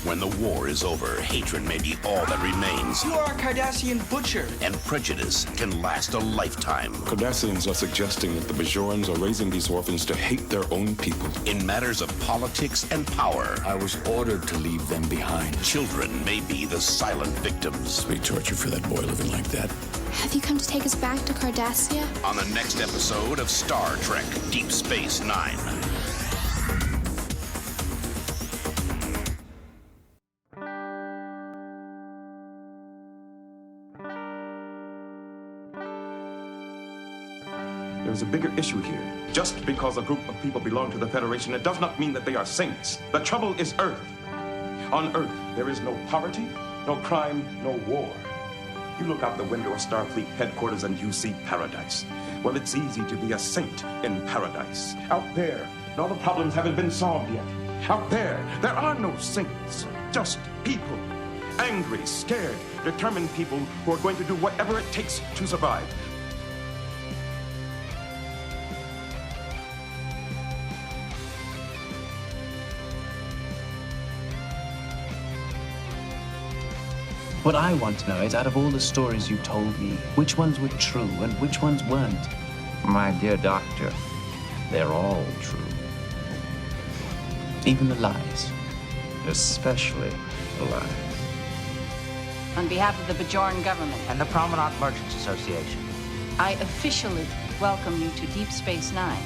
When the war is over, hatred may be all that remains. You are a Cardassian butcher. And prejudice can last a lifetime. Cardassians are suggesting that the Bajorans are raising these orphans to hate their own people. In matters of politics and power, I was ordered to leave them behind. children may be the silent victims. Sweet torture for that boy living like that. Have you come to take us back to Cardassia? On the next episode of Star Trek Deep Space Nine. There's a bigger issue here. Just because a group of people belong to the Federation, it does not mean that they are saints. The trouble is Earth. On Earth, there is no poverty, no crime, no war. You look out the window of Starfleet headquarters and you see paradise. Well, it's easy to be a saint in paradise. Out there, all the problems haven't been solved yet. Out there are no saints, just people. Angry, scared, determined people who are going to do whatever it takes to survive. What I want to know is, out of all the stories you told me, which ones were true and which ones weren't? My dear doctor, they're all true. Even the lies. Especially the lies. On behalf of the Bajoran government And the Promenade Merchants Association. I officially welcome you to Deep Space Nine.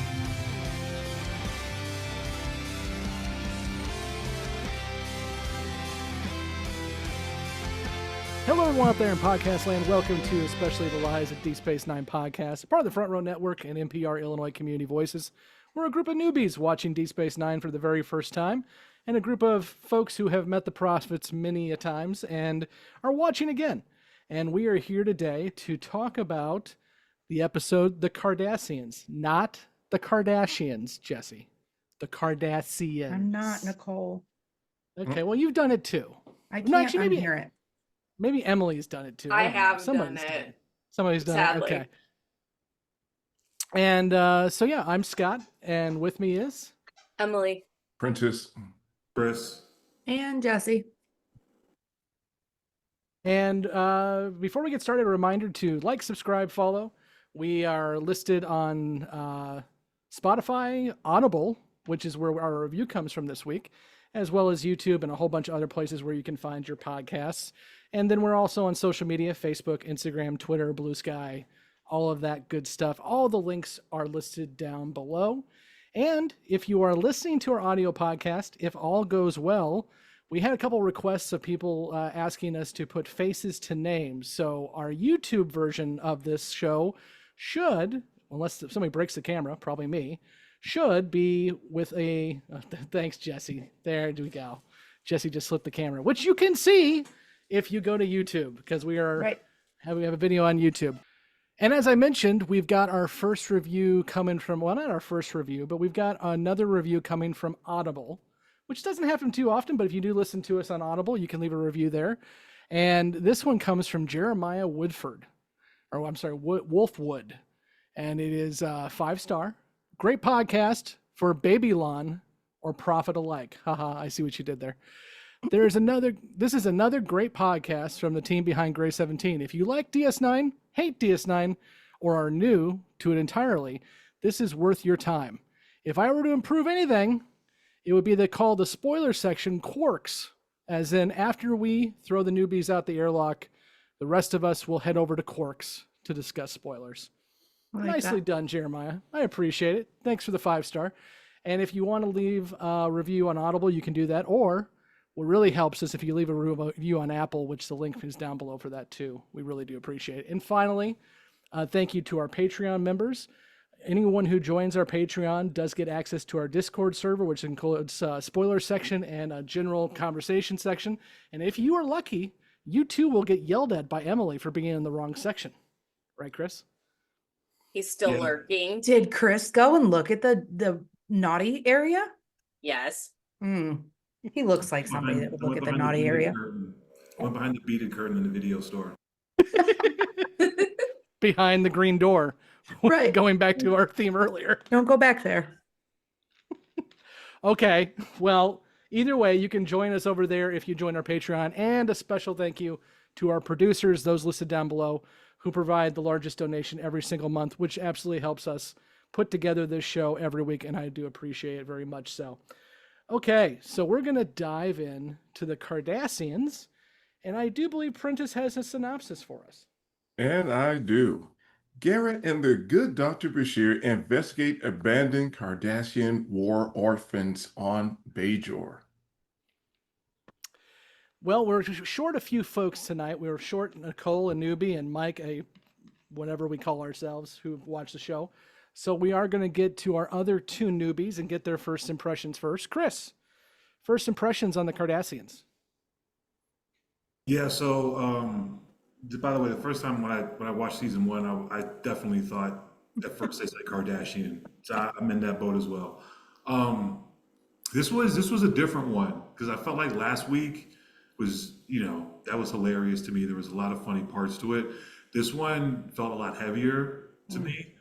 Hello, everyone out there in podcast land. Welcome to Especially the Lies of Deep Space Nine podcast, part of the Front Row Network and NPR Illinois Community Voices. We're a group of newbies watching Deep Space Nine for the very first time, and a group of folks who have met the prophets many a times and are watching again. And we are here today to talk about the episode The Cardassians, not the Kardashians, Jessi. The Cardassians. I'm not, Nicole. Okay, well, you've done it too. I No, can't actually, maybe- unhear it. Maybe Emily's done it too. I don't know. have Somebody's done it. Somebody's done Sadly. it. Okay. And so yeah, I'm Scott, and with me is Emily. Prentice. Chris. And Jessi. And before we get started, a reminder to like, subscribe, follow. We are listed on Spotify, Audible, which is where our review comes from this week, as well as YouTube and a whole bunch of other places where you can find your podcasts. And then we're also on social media, Facebook, Instagram, Twitter, Blue Sky, all of that good stuff. All the links are listed down below. And if you are listening to our audio podcast, if all goes well, we had a couple requests of people asking us to put faces to names. So our YouTube version of this show should, unless somebody breaks the camera, probably me, should be with a, thanks, Jessi. There we go. Jessi just slipped the camera, which you can see if you go to YouTube, because we are we have a video on YouTube. And as I mentioned, we've got our first review coming from, well, not our first review, but we've got another review coming from Audible, which doesn't happen too often, but if you do listen to us on Audible, you can leave a review there. And this one comes from Jeremiah Woodford, or I'm sorry, Wolfwood. And it is 5-star. Great podcast for Babylon or profit alike. Haha, I see what you did there. This is another great podcast from the team behind Grey 17. If you like DS9, hate DS9, or are new to it entirely, this is worth your time. If I were to improve anything, it would be call the spoiler section Quarks, as in after we throw the newbies out the airlock, the rest of us will head over to Quarks to discuss spoilers. Nicely done, Jeremiah. I appreciate it. Thanks for the 5-star. And if you want to leave a review on Audible, you can do that. Or what really helps is if you leave a review on Apple, which the link is down below for that too. We really do appreciate it. And finally, thank you to our Patreon members. Anyone who joins our Patreon does get access to our Discord server, which includes a spoiler section and a general conversation section. And if you are lucky, you too will get yelled at by Emily for being in the wrong section. Right, Chris? He's still lurking. Did Chris go and look at the naughty area? Yes. He looks like somebody that would look at the naughty area. I went behind the beaded curtain in the video store. Behind the green door. Right. Going back to our theme earlier. Don't go back there. Okay. Well, Either way, you can join us over there if you join our Patreon. And a special thank you to our producers, those listed down below, who provide the largest donation every single month, which absolutely helps us put together this show every week, and I do appreciate it very much so. Okay, so we're going to dive in to the Cardassians, and I do believe Prentice has a synopsis for us. And I do. Garak and the good Dr. Bashir investigate abandoned Cardassian war orphans on Bajor. Well, we're short a few folks tonight. We were short Nicole, a newbie, and Mike, a whatever we call ourselves, who watch the show. So we are going to get to our other two newbies and get their first impressions first. Chris, first impressions on the Cardassians. Yeah, so by the way, the first time when I watched season 1, I definitely thought at first they said Kardashian. So I'm in that boat as well. This was a different one because I felt like last week was, that was hilarious to me. There was a lot of funny parts to it. This one felt a lot heavier to me.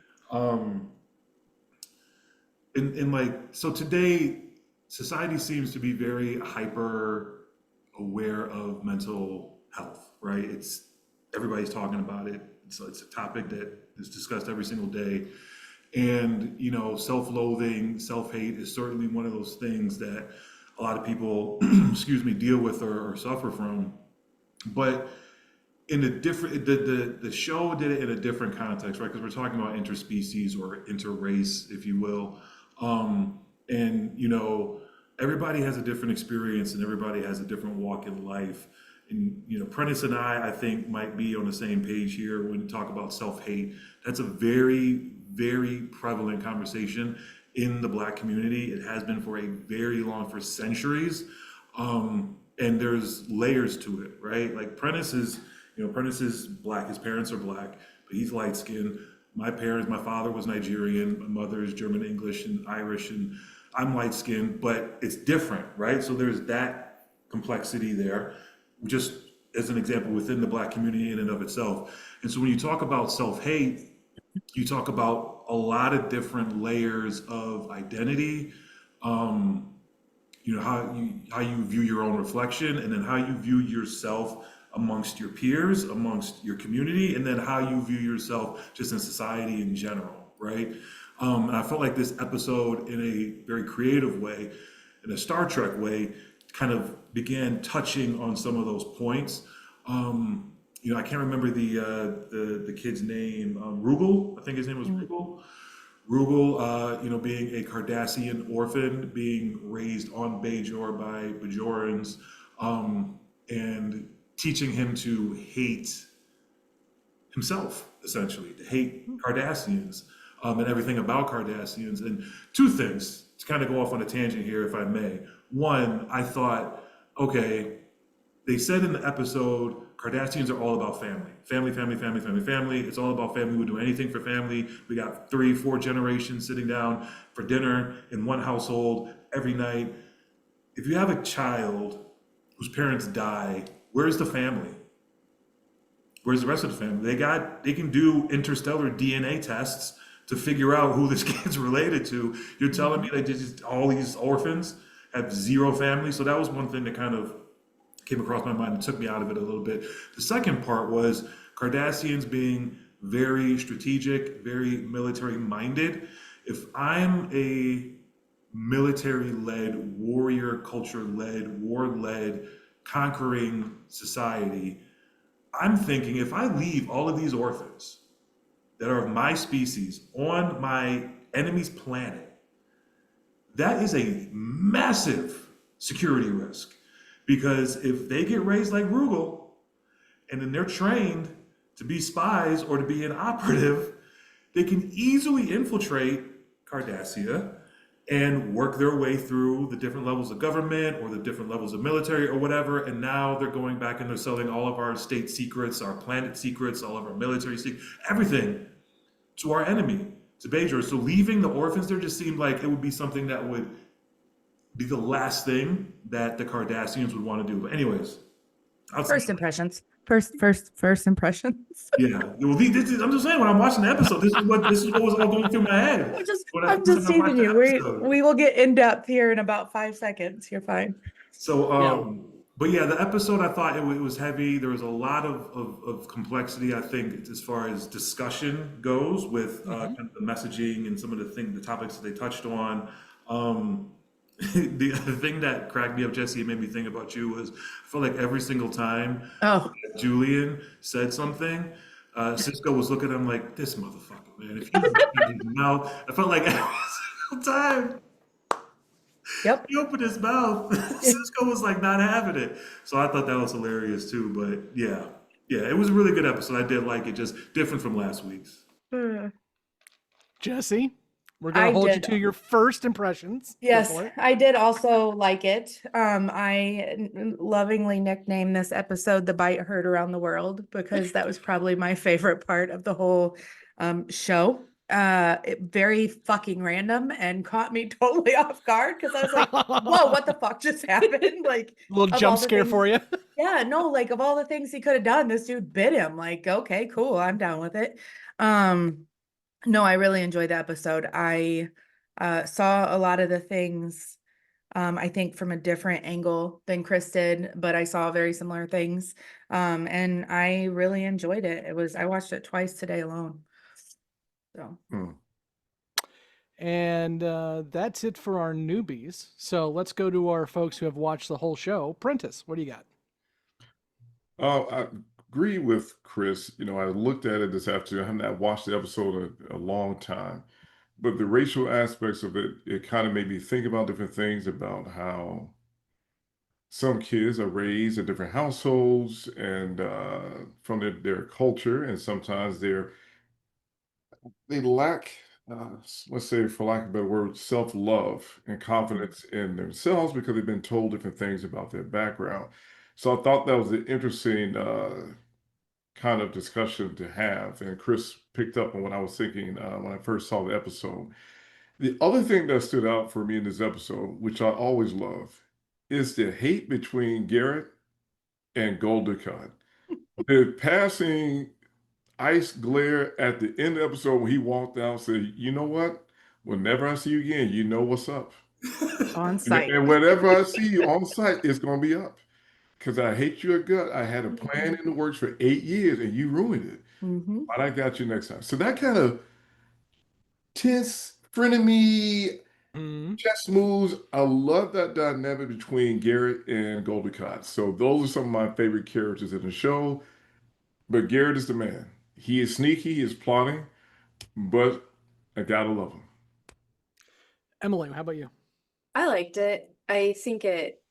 So today, society seems to be very hyper aware of mental health, right? Everybody's talking about it. So it's a topic that is discussed every single day. And, self-loathing, self-hate is certainly one of those things that a lot of people, deal with or suffer from. But in a different, the show did it in a different context, right? Because we're talking about interspecies or interrace, if you will. Everybody has a different experience and everybody has a different walk in life. And, Prentice and I think, might be on the same page here when we talk about self-hate. That's a very, very prevalent conversation in the Black community. It has been for for centuries. And there's layers to it, right? Like Prentice is Black. His parents are Black, but he's light skinned. My father was Nigerian. My mother is German, English, and Irish, and I'm light skinned, but it's different, right? So there's that complexity there, just as an example within the Black community in and of itself. And so when you talk about self-hate, you talk about a lot of different layers of identity, how you view your own reflection, and then how you view yourself amongst your peers, amongst your community, and then how you view yourself just in society in general, right? And I felt like this episode, in a very creative way, in a Star Trek way, kind of began touching on some of those points. I can't remember the kid's name. Rugal, I think his name was Rugal. Rugal, being a Cardassian orphan, being raised on Bajor by Bajorans, and teaching him to hate himself, essentially, to hate Cardassians, and everything about Cardassians. And two things, to kind of go off on a tangent here, if I may. One, I thought, okay, they said in the episode, Cardassians are all about family. Family, family, family, family, family. It's all about family. We do anything for family. We got 3-4 generations sitting down for dinner in one household every night. If you have a child whose parents die, where's the family? Where's the rest of the family? They can do interstellar DNA tests to figure out who this kid's related to. You're telling me that just all these orphans have zero family? So that was one thing that kind of came across my mind and took me out of it a little bit. The second part was Cardassians being very strategic, very military minded. If I'm a military-led, warrior culture-led, war-led, conquering society, I'm thinking if I leave all of these orphans that are of my species on my enemy's planet, that is a massive security risk. Because if they get raised like Rugal, and then they're trained to be spies or to be an operative, they can easily infiltrate Cardassia and work their way through the different levels of government or the different levels of military or whatever. And now they're going back and they're selling all of our state secrets, our planet secrets, all of our military secrets, everything to our enemy, to Bajor. So leaving the orphans there just seemed like it would be something that would be the last thing that the Cardassians would want to do. But anyways, first impressions. First impressions. Yeah. Well, I'm just saying, when I'm watching the episode, this is what was all going through my head. I'm just teasing you. We will get in depth here in about 5 seconds. You're fine. So, but yeah, the episode, I thought it was heavy. There was a lot of complexity, I think, as far as discussion goes with kind of the messaging and some of the topics that they touched on. The thing that cracked me up, Jessi, it made me think about you was, I felt like every single time Julian said something, Cisco was looking at him like, this motherfucker, man. If you open his mouth, I felt like every single time. Yep. He opened his mouth. Cisco was like not having it. So I thought that was hilarious too. But yeah, it was a really good episode. I did like it, just different from last week's. Jessi, we're going to hold you to your first impressions. Yes, I did also like it. I lovingly nicknamed this episode "The Bite Heard Around the World" because that was probably my favorite part of the whole show. Very fucking random and caught me totally off guard because I was like, whoa, what the fuck just happened? Like a little jump scare for you. Yeah, no, like of all the things he could have done, this dude bit him. Like, okay, cool, I'm down with it. No, I really enjoyed the episode. I saw a lot of the things, I think from a different angle than Chris did, but I saw very similar things. And I really enjoyed it. I watched it twice today alone. So. And that's it for our newbies. So let's go to our folks who have watched the whole show. Prentice, what do you got? I agree with Chris. I looked at it this afternoon. I have not watched the episode in a long time, but the racial aspects of it kind of made me think about different things about how some kids are raised in different households and from their culture, and sometimes they lack, let's say, for lack of a better word, self-love and confidence in themselves because they've been told different things about their background. So I thought that was an interesting kind of discussion to have. And Chris picked up on what I was thinking when I first saw the episode. The other thing that stood out for me in this episode, which I always love, is the hate between Garak and Gul Dukat. The passing ice glare at the end of the episode when he walked out and said, you know what? Whenever I see you again, you know what's up. On site. And whenever I see you on site, it's going to be up. Because I hate your gut. I had a plan in the works for 8 years and you ruined it. But I got you next time. So that kind of tense, frenemy, chess moves. I love that dynamic between Garak and Gul Dukat. So those are some of my favorite characters in the show. But Garak is the man. He is sneaky, he is plotting, but I gotta love him. Emily, how about you? I liked it. I think it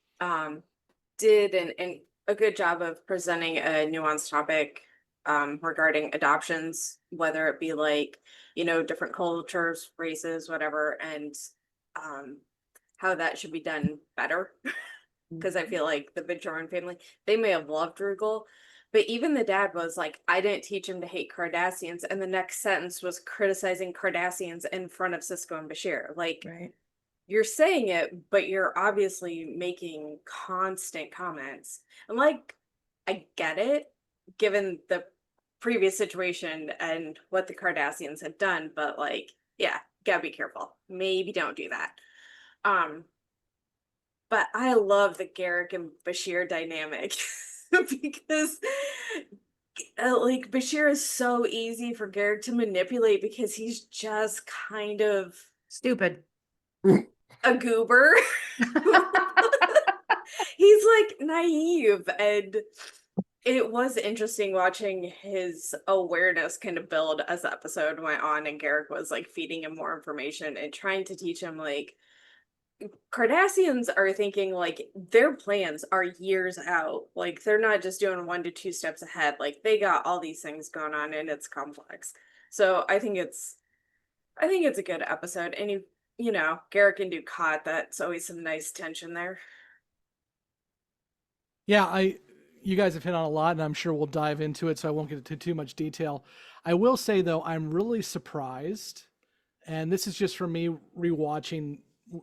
did a good job of presenting a nuanced topic regarding adoptions, whether it be like, different cultures, races, whatever, and how that should be done better. Because I feel like the Bajoran family, they may have loved Rugal, but even the dad was like, I didn't teach him to hate Cardassians. And the next sentence was criticizing Cardassians in front of Cisco and Bashir. Like, you're saying it, but you're obviously making constant comments. And like, I get it, given the previous situation and what the Cardassians had done, but like, yeah, gotta be careful. Maybe don't do that. But I love the Garak and Bashir dynamic. Because like Bashir is so easy for Garak to manipulate because he's just kind of stupid, a goober. He's like naive, and it was interesting watching his awareness kind of build as the episode went on, and Garak was like feeding him more information and trying to teach him like Cardassians are thinking like their plans are years out. Like they're not just doing 1 to 2 steps ahead. Like they got all these things going on and it's complex. So I think it's a good episode. And Garak and Dukat, that's always some nice tension there. Yeah, you guys have hit on a lot and I'm sure we'll dive into it, so I won't get into too much detail. I will say though, I'm really surprised, and this is just for me rewatching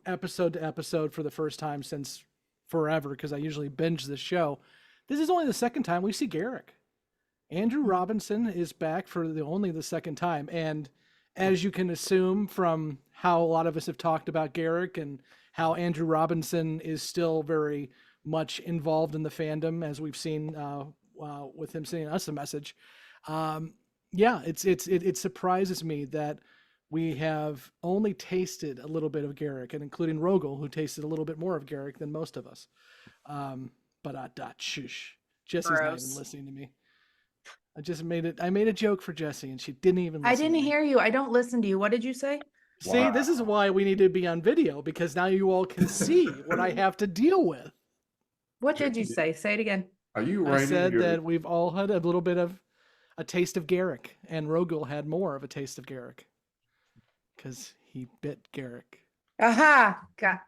episode to episode for the first time since forever, because I usually binge this show. This is only the second time we see Garak. Andrew Robinson is back for only the second time. And as you can assume from how a lot of us have talked about Garak and how Andrew Robinson is still very much involved in the fandom, as we've seen with him sending us a message. Yeah, it surprises me that we have only tasted a little bit of Garak, and including Rogel, who tasted a little bit more of Garak than most of us. Shush. Jessie's not even listening to me. I made a joke for Jessi, and she didn't even listen. I didn't hear you. I don't listen to you. What did you say? See, this is why we need to be on video, because now you all can see what I have to deal with. What did you say? Say it again. Are you I said that we've all had a little bit of a taste of Garak, and Rogel had more of a taste of Garak because he bit Garak. Aha! Got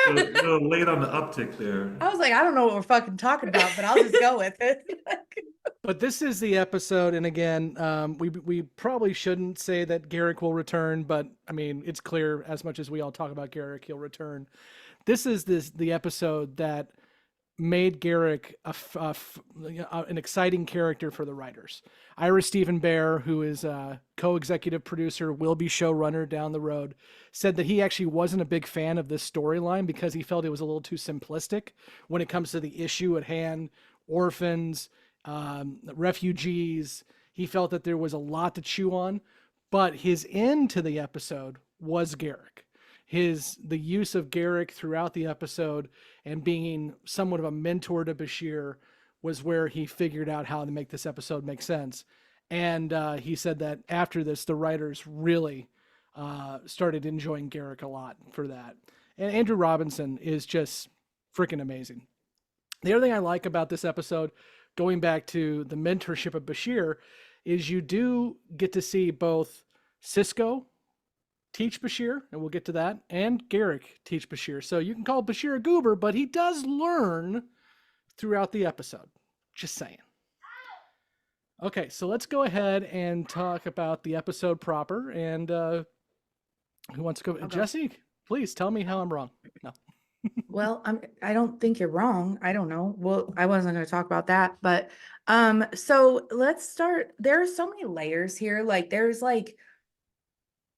A little late on the uptick there. I was like, I don't know what we're fucking talking about, but I'll just go with it. But this is the episode, and again, we probably shouldn't say that Garak will return, but I mean, it's clear as much as we all talk about Garak, he'll return. This is the episode that made Garak an exciting character for the writers. Ira Stephen Bear, who is a co-executive producer, will be showrunner down the road, said that he actually wasn't a big fan of this storyline because he felt it was a little too simplistic when it comes to the issue at hand, orphans, refugees. He felt that there was a lot to chew on, but his end to the episode was Garak. The use of Garak throughout the episode and being somewhat of a mentor to Bashir was where he figured out how to make this episode make sense. And he said that after this, the writers really started enjoying Garak a lot for that. And Andrew Robinson is just freaking amazing. The other thing I like about this episode, going back to the mentorship of Bashir, is you do get to see both Cisco teach Bashir, and we'll get to that, and Garak teach Bashir. So you can call Bashir a goober, but he does learn throughout the episode. Just saying. Okay, so let's go ahead and talk about the episode proper. And who wants to go? Okay. Jessi, please tell me how I'm wrong. No. Well, I don't think you're wrong. I don't know. Well, I wasn't going to talk about that, but so let's start. There are so many layers here. Like there's like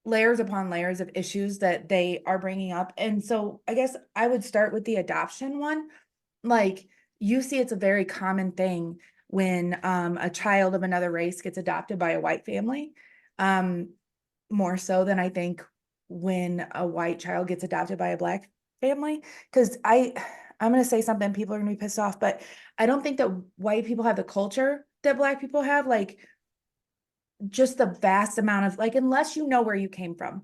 layers upon layers of issues that they are bringing up. And so I guess I would start with the adoption one. Like you see, it's a very common thing when a child of another race gets adopted by a white family, more so than I think when a white child gets adopted by a black family. Because I'm going to say something, people are going to be pissed off, but I don't think that white people have the culture that black people have. Like just the vast amount of like, unless you know where you came from.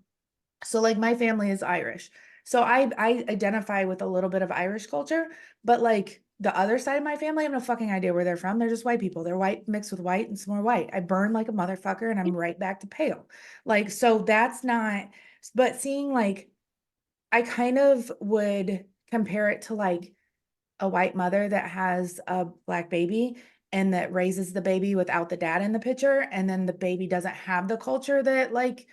So like my family is Irish. So I identify with a little bit of Irish culture, but like the other side of my family, I have no fucking idea where they're from. They're just white people. They're white mixed with white and some more white. I burn like a motherfucker and I'm right back to pale. Like, so that's not, but seeing like, I kind of would compare it to like a white mother that has a black baby and that raises the baby without the dad in the picture. And then the baby doesn't have the culture that like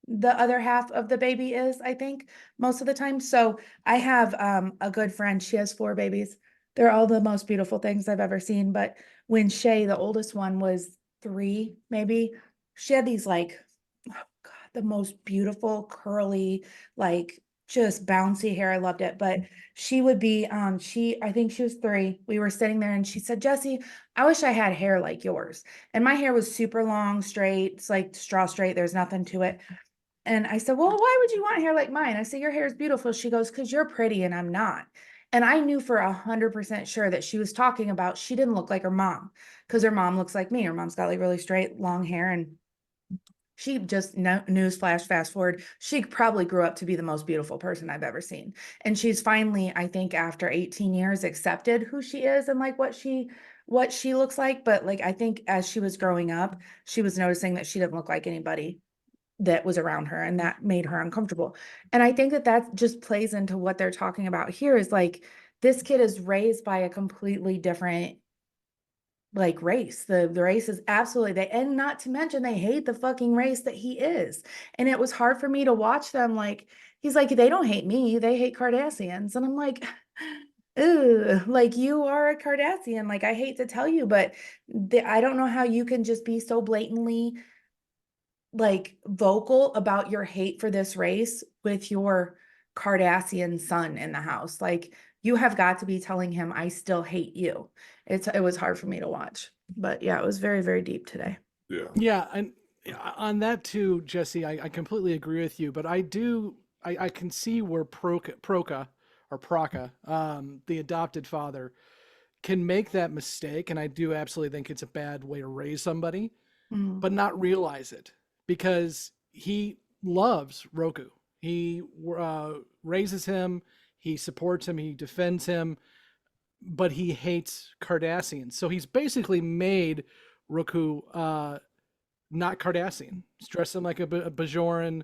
the other half of the baby is, I think, most of the time. So I have a good friend. She has 4 babies. They're all the most beautiful things I've ever seen. But when Shay, the oldest one, was 3, maybe, she had these like, oh God, the most beautiful, curly, like just bouncy hair. I loved it. But she would be, I think she was 3. We were sitting there and she said, Jessi, I wish I had hair like yours. And my hair was super long, straight. It's like straw straight. There's nothing to it. And I said, well, why would you want hair like mine? I said, your hair is beautiful. She goes, because you're pretty and I'm not. And I knew for 100% sure that she was talking about, she didn't look like her mom because her mom looks like me. Her mom's got like really straight, long hair. And she just, newsflash, fast forward, she probably grew up to be the most beautiful person I've ever seen. And she's finally, I think after 18 years, accepted who she is and like what she looks like. But like, I think as she was growing up, she was noticing that she didn't look like anybody that was around her, and that made her uncomfortable. And I think that just plays into what they're talking about here is like, this kid is raised by a completely different like race. The race is absolutely, and not to mention they hate the fucking race that he is. And it was hard for me to watch them. Like, he's like, they don't hate me, they hate Cardassians. And I'm like, Ugh, like you are a Cardassian. Like I hate to tell you, but I don't know how you can just be so blatantly like vocal about your hate for this race with your Cardassian son in the house. Like you have got to be telling him, I still hate you. It was hard for me to watch, but yeah, it was very, very deep today. Yeah. And on that too, Jessi, I completely agree with you, but I can see where Proka, the adopted father, can make that mistake. And I do absolutely think it's a bad way to raise somebody, but not realize it, because he loves Roku. He raises him, he supports him, he defends him, but he hates Cardassians. So he's basically made Roku not Cardassian. Dressed him like a Bajoran,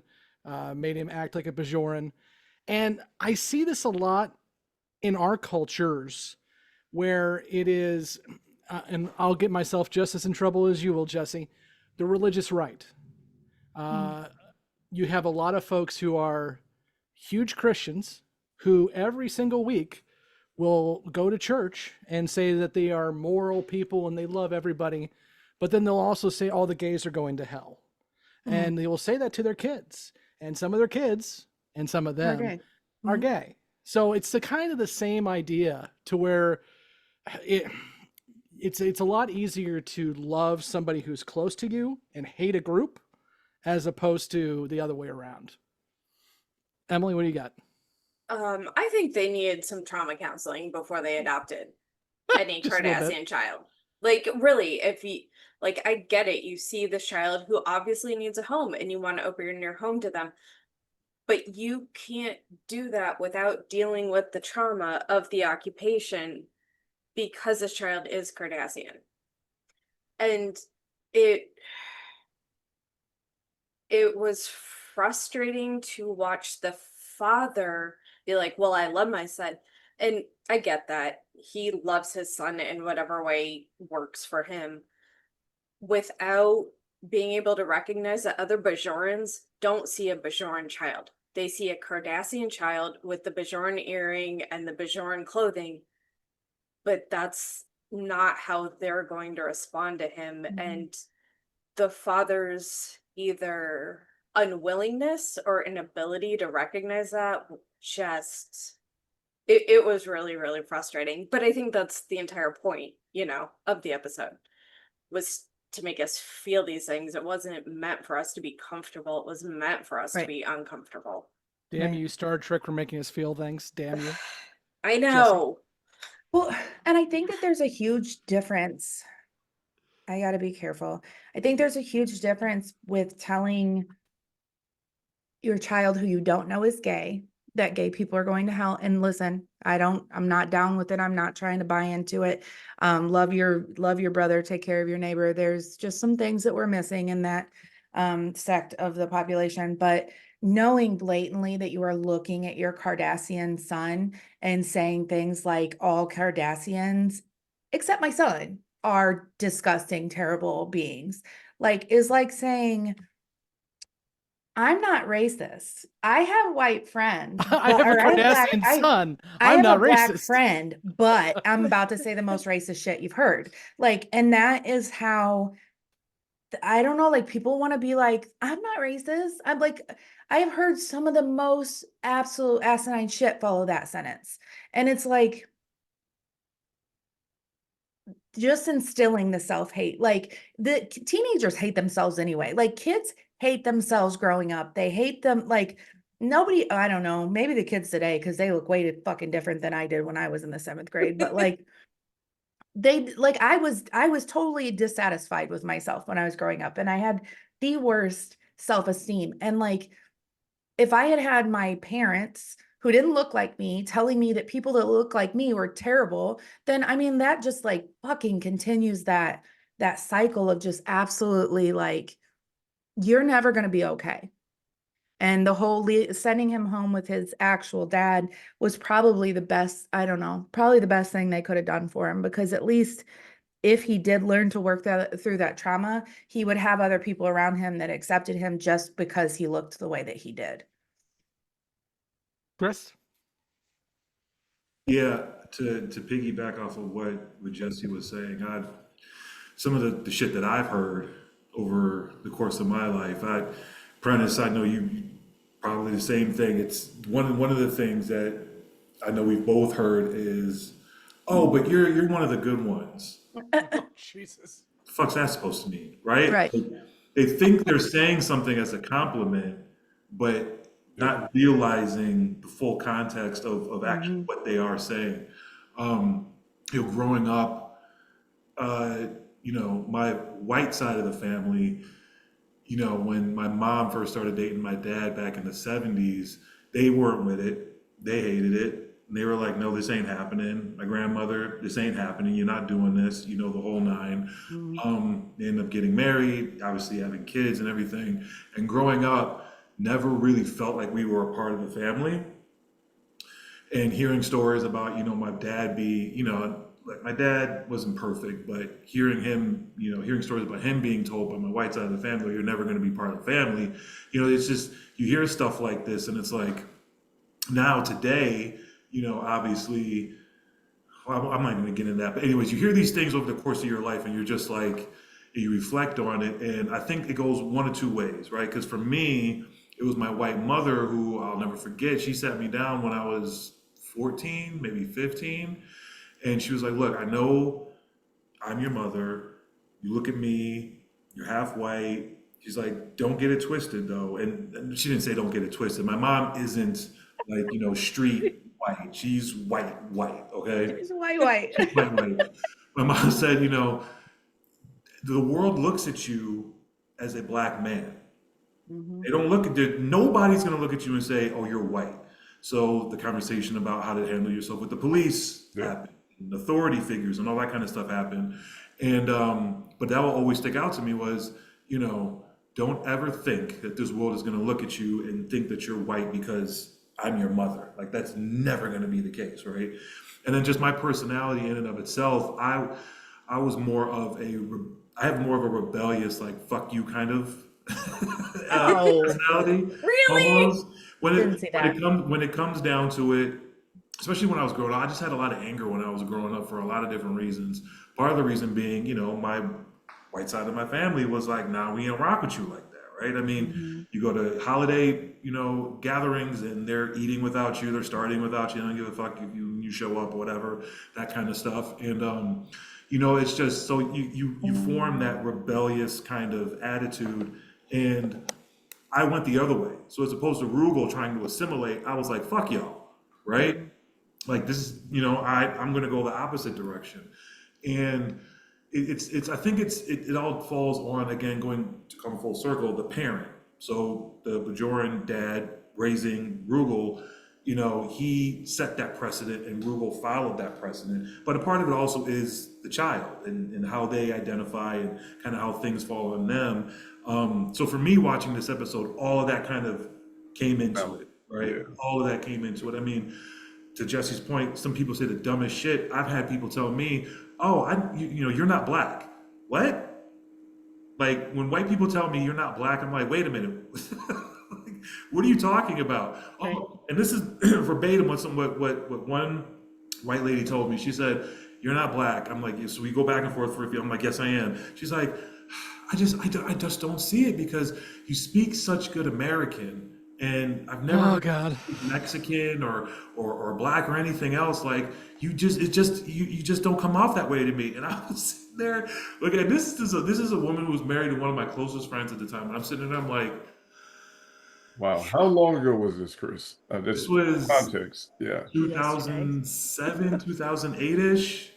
made him act like a Bajoran. And I see this a lot in our cultures where it is, and I'll get myself just as in trouble as you will, Jessi, the religious right. You have a lot of folks who are huge Christians who every single week will go to church and say that they are moral people and they love everybody, but then they'll also say all the gays are going to hell. And they will say that to their kids, and some of their kids and some of them are gay. So it's the kind of the same idea, to where it's a lot easier to love somebody who's close to you and hate a group, as opposed to the other way around. Emily, what do you got? I think they needed some trauma counseling before they adopted any Cardassian child. Like, really, if you, like, I get it. You see this child who obviously needs a home and you want to open your home to them, but you can't do that without dealing with the trauma of the occupation, because this child is Cardassian. And it was frustrating to watch the father be like, well, I love my son. And I get that. He loves his son in whatever way works for him, without being able to recognize that other Bajorans don't see a Bajoran child. They see a Cardassian child with the Bajoran earring and the Bajoran clothing, but that's not how they're going to respond to him. And the father's either unwillingness or inability to recognize that, just it was really, really frustrating. But I think that's the entire point, of the episode, was to make us feel these things. It wasn't meant for us to be comfortable. It was meant for us to be uncomfortable. Damn you, Star Trek, for making us feel things. Damn you. I know. Well, and I think that there's a huge difference. I got to be careful. I think there's a huge difference with telling your child who you don't know is gay that gay people are going to hell. And listen, I'm not down with it. I'm not trying to buy into it. Love your brother, take care of your neighbor. There's just some things that we're missing in that sect of the population, but knowing blatantly that you are looking at your Cardassian son and saying things like all Cardassians, except my son, are disgusting, terrible beings, is like saying, I'm not racist. I have white friends. I have a Cardassian son. I'm not racist. I have a black friend, but I'm about to say the most racist shit you've heard. And that is how, I don't know, people want to be like, I'm not racist. I'm like, I have heard some of the most absolute asinine shit follow that sentence. And it's like, just instilling the self-hate. The teenagers hate themselves anyway. Kids hate themselves growing up. They hate them. Nobody, I don't know, maybe the kids today, because they look way fucking different than I did when I was in the 7th grade. But I was totally dissatisfied with myself when I was growing up, and I had the worst self-esteem. And if I had had my parents who didn't look like me telling me that people that look like me were terrible, then I mean, that just fucking continues that cycle of just absolutely you're never going to be okay. And the whole sending him home with his actual dad was probably the best, I don't know, probably the best thing they could have done for him, because at least if he did learn to work through that trauma, he would have other people around him that accepted him just because he looked the way that he did. Chris? Yeah, to piggyback off of what Jessi was saying, some of the shit that I've heard over the course of my life, Prentice, I know you probably the same thing. It's one of the things that I know we've both heard is, oh, but you're one of the good ones. Oh, Jesus. The fuck's that supposed to mean, right? Right. Like, they think they're saying something as a compliment, but not realizing the full context of actually what they are saying. Growing up, my white side of the family, when my mom first started dating my dad back in the 70s, they weren't with it. They hated it. And they were like, no, this ain't happening. My grandmother, this ain't happening. You're not doing this, the whole nine. They ended up getting married, obviously having kids and everything. And growing up, never really felt like we were a part of the family. And hearing stories about, my dad like my dad wasn't perfect, but hearing stories about him being told by my white side of the family, you're never going to be part of the family. It's just, you hear stuff like this and it's like, now today, obviously, well, I'm not going to get into that. But anyways, you hear these things over the course of your life and you're just like, you reflect on it. And I think it goes one of two ways, right? Because for me, it was my white mother who I'll never forget. She sat me down when I was 14, maybe 15. And she was like, look, I know I'm your mother. You look at me, you're half white. She's like, don't get it twisted though. And she didn't say don't get it twisted. My mom isn't like, street white. She's white, okay? She's white. She's white. My mom said, the world looks at you as a black man. They don't look at nobody's gonna look at you and say, oh, you're white. So the conversation about how to handle yourself with the police happened, and authority figures and all that kind of stuff happened. And but that will always stick out to me was, don't ever think that this world is gonna look at you and think that you're white because I'm your mother. Like that's never gonna be the case, right? And then just my personality in and of itself, I was more of I have more of a rebellious, like fuck you kind of personality. Really? Almost. When it comes down to it, especially when I was growing up, I just had a lot of anger when I was growing up for a lot of different reasons. Part of the reason being, my white side of my family was like, nah, we don't rock with you like that, right? I mean, you go to holiday, gatherings and they're eating without you, they're starting without you, they don't give a fuck if you show up or whatever, that kind of stuff. And it's just so you form that rebellious kind of attitude. And I went the other way. So as opposed to Rugal trying to assimilate, I was like, fuck y'all, right? Like this is, I'm going to go the opposite direction. And I think it all falls on, again, going to come full circle, the parent. So the Bajoran dad raising Rugal, he set that precedent and Rugal followed that precedent. But a part of it also is the child and how they identify and kind of how things fall on them. So for me watching this episode, all of that kind of came into it, right? Yeah. All of that came into it. I mean, to Jessi's point, some people say the dumbest shit. I've had people tell me, oh, you're not black. What? Like when white people tell me you're not black, I'm like, wait a minute. What are you talking about? Right. Oh, and this is verbatim what one white lady told me. She said, you're not black. I'm like, so we go back and forth for a few. I'm like, yes, I am. She's like, I just don't see it because you speak such good American and I've never heard Mexican or black or anything else. Like you just don't come off that way to me. And I was sitting there looking, this is a woman who was married to one of my closest friends at the time. And I'm sitting there, I'm like, wow. How long ago was this, Chris? This was context. Yeah. 2007, 2008-ish.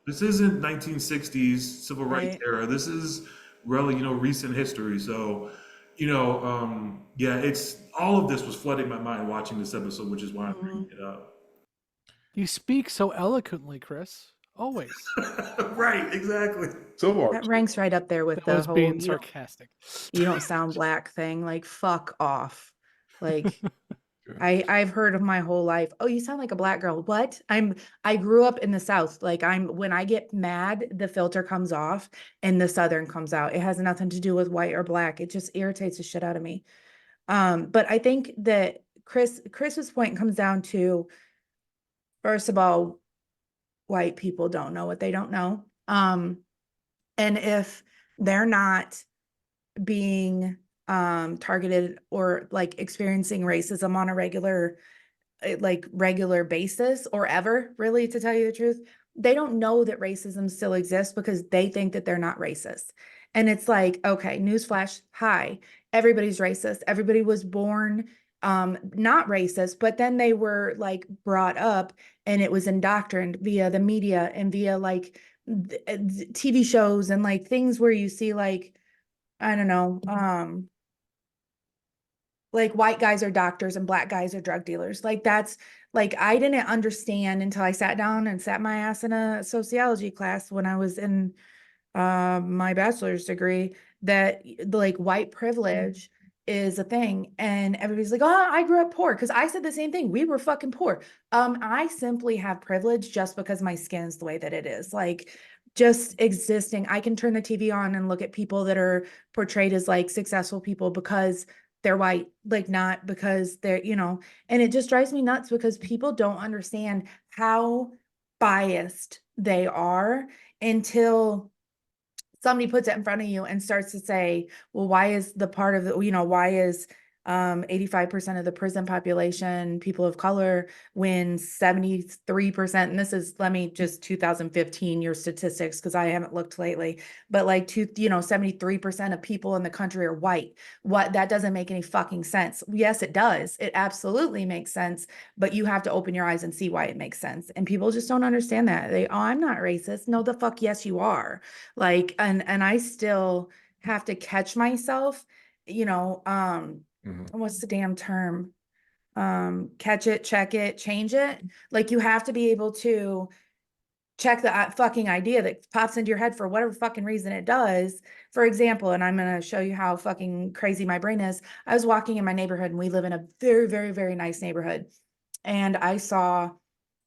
This isn't 1960s civil rights era. This is really, recent history. So, it's all of this was flooding my mind watching this episode, which is why I'm bringing it up. You speak so eloquently, Chris. Always. Right, exactly. So far. That ranks right up there with the whole being sarcastic. You don't sound black thing. Like, fuck off. Like, I've heard of my whole life. Oh, you sound like a black girl. What? I grew up in the South. Like when I get mad, the filter comes off and the Southern comes out. It has nothing to do with white or black. It just irritates the shit out of me. But I think that Chris's point comes down to, first of all, white people don't know what they don't know. And if they're not being targeted or like experiencing racism on a regular basis or ever, really, to tell you the truth, they don't know that racism still exists because they think that they're not racist. And it's like, okay, newsflash, hi, everybody's racist. Everybody was born not racist, but then they were like brought up and it was indoctrined via the media and via like TV shows and like things where you see like, I don't know, like white guys are doctors and black guys are drug dealers. Like that's like, I didn't understand until I sat down and sat my ass in a sociology class when I was in my bachelor's degree, that like white privilege is a thing. And everybody's like, oh, I grew up poor. Cause I said the same thing. We were fucking poor. I simply have privilege just because my skin is the way that it is. Like just existing. I can turn the TV on and look at people that are portrayed as like successful people because they're white, like not because they're, you know, and it just drives me nuts because people don't understand how biased they are until somebody puts it in front of you and starts to say, well, why is the part of the, you know, why is 85% of the prison population people of color when 73%, and this is, let me just 2015 year statistics because I haven't looked lately, but like 73% of people in the country are white. What, that doesn't make any fucking sense. Yes, it does. It absolutely makes sense, but you have to open your eyes and see why it makes sense. And people just don't understand that. They, oh, I'm not racist. No, the fuck, yes, you are. Like, and I still have to catch myself, you know, what's the damn term? Catch it, check it, change it. Like you have to be able to check the fucking idea that pops into your head for whatever fucking reason it does. For example, and I'm going to show you how fucking crazy my brain is. I was walking in my neighborhood and we live in a very, very, very nice neighborhood. And I saw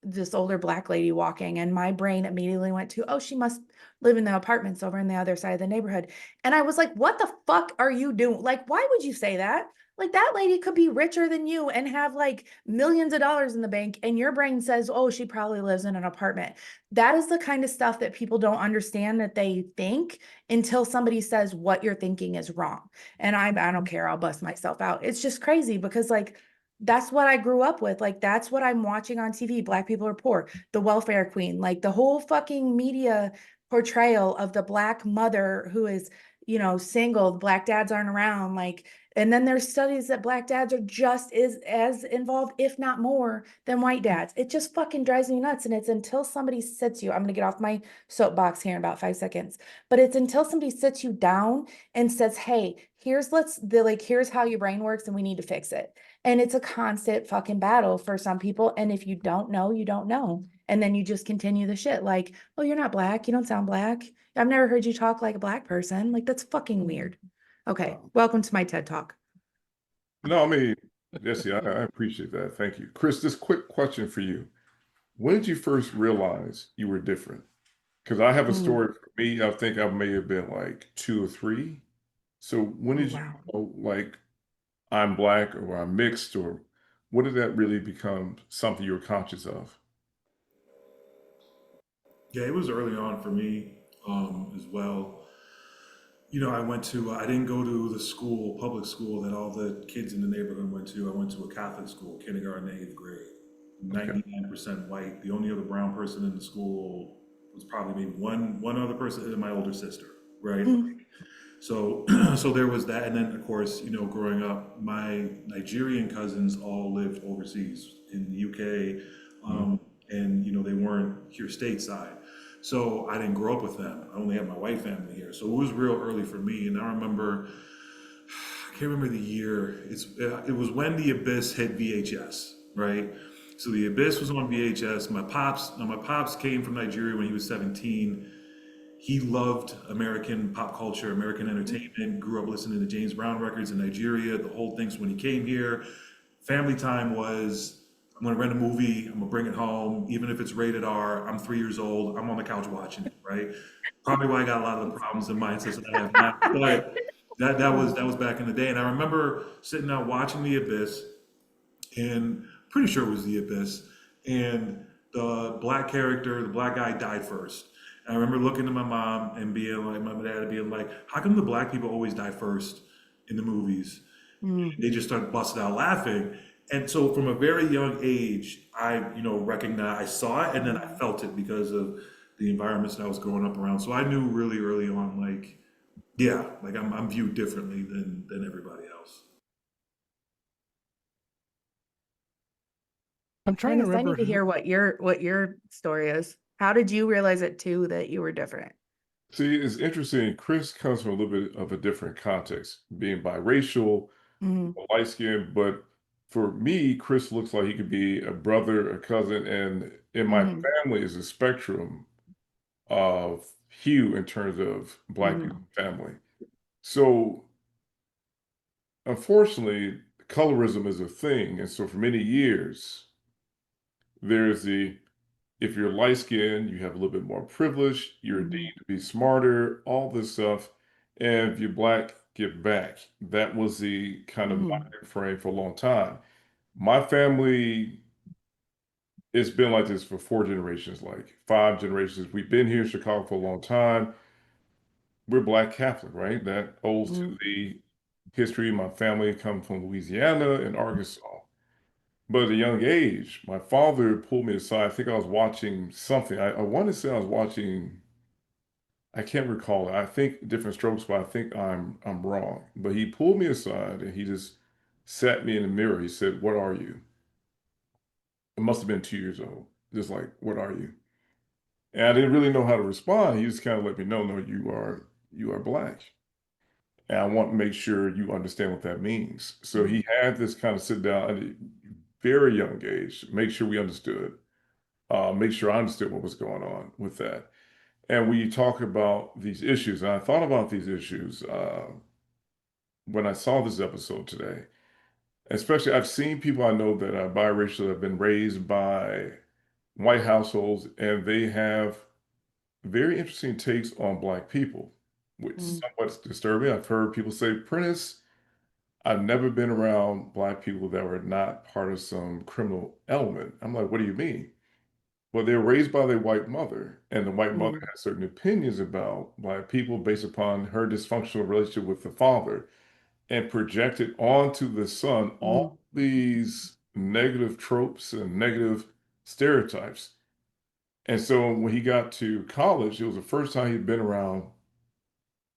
this older black lady walking and my brain immediately went to, oh, she must live in the apartments over in the other side of the neighborhood. And I was like, what the fuck are you doing? Like, why would you say that? Like that lady could be richer than you and have like millions of dollars in the bank. And your brain says, oh, she probably lives in an apartment. That is the kind of stuff that people don't understand that they think until somebody says what you're thinking is wrong. And I don't care. I'll bust myself out. It's just crazy because like, that's what I grew up with. Like, that's what I'm watching on TV. Black people are poor. The welfare queen, like the whole fucking media portrayal of the black mother who is, you know, single, black dads aren't around. Like, and then there's studies that black dads are just as involved, if not more, than white dads. It just fucking drives me nuts. And it's until somebody sits you, I'm going to get off my soapbox here in about 5 seconds, but it's until somebody sits you down and says, hey, here's how your brain works and we need to fix it. And it's a constant fucking battle for some people. And if you don't know, you don't know. And then you just continue the shit like, oh, you're not black. You don't sound black. I've never heard you talk like a black person. Like, that's fucking weird. Okay. Welcome to my TED Talk. No, I mean, Jessi, I appreciate that. Thank you. Chris, this quick question for you. When did you first realize you were different? Because I have a story for me. I think I may have been like 2 or 3. So when did you know, like, I'm black or I'm mixed, or when did that really become something you were conscious of? Yeah, it was early on for me as well. You know, I didn't go to the school, public school that all the kids in the neighborhood went to. I went to a Catholic school, kindergarten to 8th grade, 99% white. The only other brown person in the school was probably maybe one other person, and my older sister, right? So, so there was that. And then of course, you know, growing up, my Nigerian cousins all lived overseas in the UK. And, you know, they weren't here stateside. So I didn't grow up with them. I only had my white family here. So it was real early for me. And I remember, I can't remember the year. It was when The Abyss hit VHS, right? So The Abyss was on VHS. My pops came from Nigeria when he was 17. He loved American pop culture, American entertainment, grew up listening to James Brown records in Nigeria, the whole thing. So when he came here, family time was, I'm going to rent a movie, I'm going to bring it home, even if it's rated R, I'm 3 years old, I'm on the couch watching it, right? Probably why I got a lot of the problems and mindsets that I have now. But that was back in the day. And I remember sitting out watching The Abyss, and pretty sure it was The Abyss. And the black character, the black guy died first. And I remember looking to my mom and being like, my dad being like, how come the black people always die first in the movies? They just started busting out laughing. And so from a very young age, I, recognized, I saw it and then I felt it because of the environments that I was growing up around. So I knew really early on, like, yeah, like I'm viewed differently than everybody else. I'm trying to remember. I need to hear what your story is. How did you realize it too that you were different? See, it's interesting. Chris comes from a little bit of a different context, being biracial, light skinned, but for me, Chris looks like he could be a brother, a cousin, and in my family is a spectrum of hue in terms of black people family. So unfortunately, colorism is a thing. And so for many years, there's if you're light skinned, you have a little bit more privilege, you're deemed to be smarter, all this stuff. And if you're black, give back. That was the kind of mind frame for a long time. My family, it's been like this for 4 generations, like 5 generations. We've been here in Chicago for a long time. We're Black Catholic, right? That owes to the history. My family comes from Louisiana and Arkansas. But at a young age, my father pulled me aside. I think I was watching something. I want to say I was watching, I can't recall it. I think Different Strokes, but I think I'm wrong. But he pulled me aside and he just sat me in the mirror. He said, "What are you?" I must have been 2 years old. Just like, "What are you?" And I didn't really know how to respond. He just kind of let me know, "No, you are black. And I want to make sure you understand what that means." So he had this kind of sit down at a very young age, make sure we understood, make sure I understood what was going on with that. And when you talk about these issues, and I thought about these issues when I saw this episode today, especially I've seen people I know that are biracial that have been raised by white households, and they have very interesting takes on black people, which is somewhat disturbing. I've heard people say, "Prentice, I've never been around black people that were not part of some criminal element." I'm like, "What do you mean?" Well, they were raised by their white mother, and the white mother has certain opinions about black people based upon her dysfunctional relationship with the father, and projected onto the son all these negative tropes and negative stereotypes. And so when he got to college, it was the first time he'd been around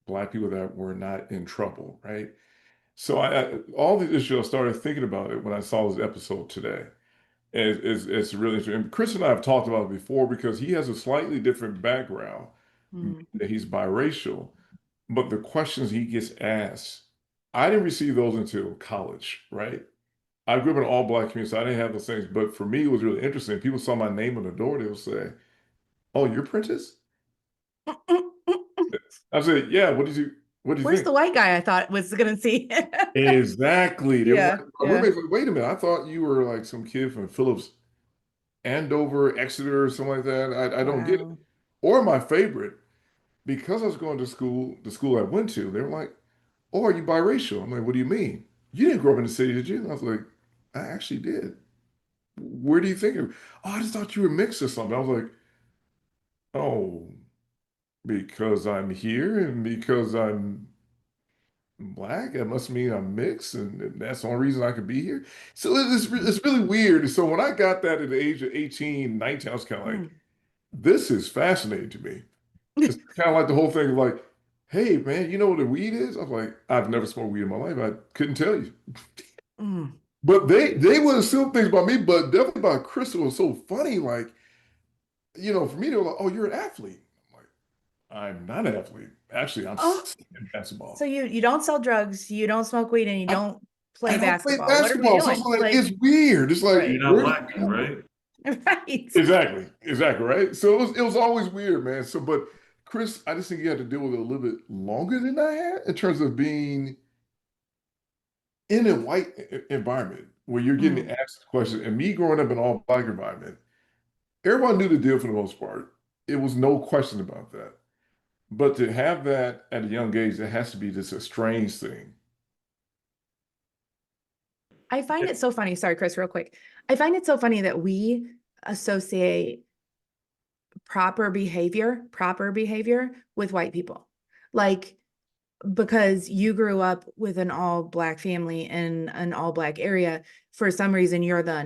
black people that were not in trouble, right? So all these issues, I started thinking about it when I saw this episode today. And it's really interesting. And Chris and I have talked about it before because he has a slightly different background. That he's biracial, but the questions he gets asked, I didn't receive those until college, right? I grew up in an all-black community, so I didn't have those things. But for me, it was really interesting. People saw my name on the door, they'll say, "Oh, you're Prentice?" I said, "Yeah, what do you Where's think?" the white guy I thought was gonna see? Exactly. Yeah, My roommate's like, "Wait a minute, I thought you were like some kid from Phillips Andover, Exeter, or something like that. I don't get it." Or my favorite, because I was going to school, the school I went to, they were like, "Oh, are you biracial?" I'm like, "What do you mean? You didn't grow up in the city, did you?" And I was like, "I actually did." "Where do you think of?" "Oh, I just thought you were mixed or something." I was like, "Oh, because I'm here and because I'm black, that must mean I'm mixed, and that's the only reason I could be here." So it's really weird. So when I got that at the age of 18, 19, I was kind of like, this is fascinating to me. It's kind of like the whole thing of like, "Hey, man, you know what a weed is?" I was like, "I've never smoked weed in my life. I couldn't tell you." But they would assume things about me, but definitely about Chris. It was so funny. Like, for me, they were like, "Oh, you're an athlete." I'm like, "I'm not an athlete. Actually, I'm in basketball." So you don't sell drugs, you don't smoke weed, and you don't play I don't play basketball. What are we basketball. So doing? it's like, it's weird. It's like, You're not black, right? Right. Exactly, right? So it was always weird, man. So, but Chris, I just think you had to deal with it a little bit longer than I had in terms of being in a white environment where you're getting asked questions. And me growing up in an all black environment, everyone knew the deal for the most part. It was no question about that. But to have that at a young age, it has to be just a strange thing. I find it so funny. Sorry, Chris, real quick. I find it so funny that we associate proper behavior with white people. Like, because you grew up with an all Black family in an all Black area, for some reason you're the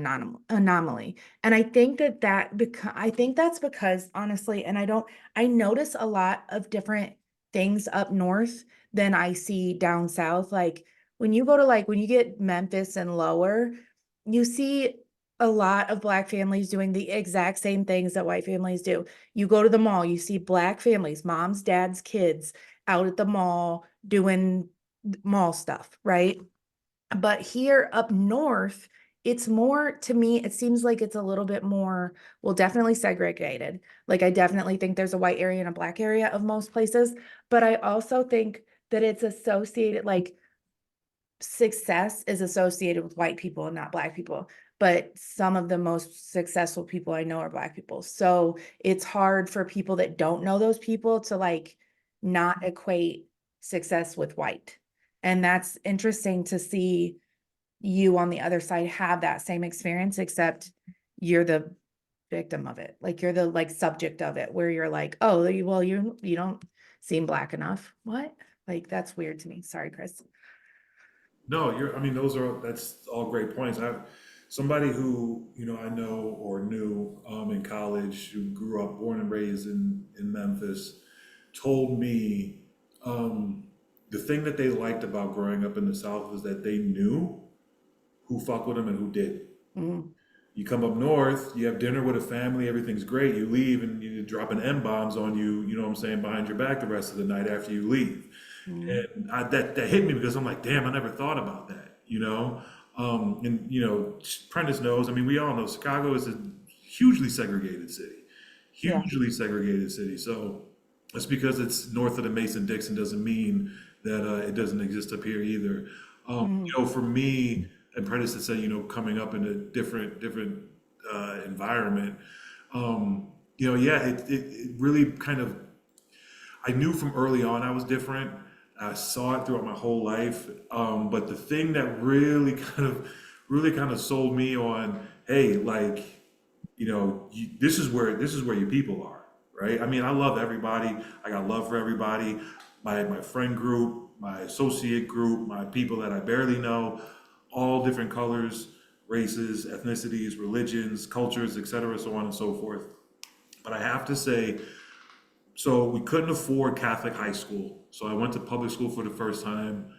anomaly. And I think I think that's because, honestly, and I notice a lot of different things up north than I see down south. Like when you get Memphis and lower, you see a lot of Black families doing the exact same things that white families do. You go to the mall, you see Black families, moms, dads, kids out at the mall doing mall stuff, right? But here up north, it's more, to me, it seems like it's a little bit more, well, definitely segregated. Like I definitely think there's a white area and a Black area of most places, but I also think that it's associated, like success is associated with white people and not Black people. But some of the most successful people I know are Black people. So it's hard for people that don't know those people to like not equate success with white. And that's interesting to see you on the other side have that same experience, except you're the victim of it. Like you're the like subject of it, where you're like, oh, well, you don't seem Black enough. What? Like, that's weird to me. Sorry, Chris. No, that's all great points. Somebody who, I know or knew in college, who grew up, born and raised in Memphis, told me the thing that they liked about growing up in the South was that they knew who fucked with them and who didn't. Mm-hmm. You come up north, you have dinner with a family, everything's great. You leave and you're dropping M-bombs on you, you know what I'm saying, behind your back the rest of the night after you leave. Mm-hmm. And that hit me because I'm like, damn, I never thought about that, Prentice knows, we all know Chicago is a hugely segregated city. So just because it's north of the Mason-Dixon doesn't mean that it doesn't exist up here either. For me, and Prentice had said, coming up in a different environment, it really kind of, I knew from early on I was different. I saw it throughout my whole life. But the thing that really kind of sold me on, hey, like, this is where your people are, right? I love everybody. I got love for everybody. My friend group, my associate group, my people that I barely know, all different colors, races, ethnicities, religions, cultures, etc., so on and so forth. But I have to say, so we couldn't afford Catholic high school. So I went to public school for the first time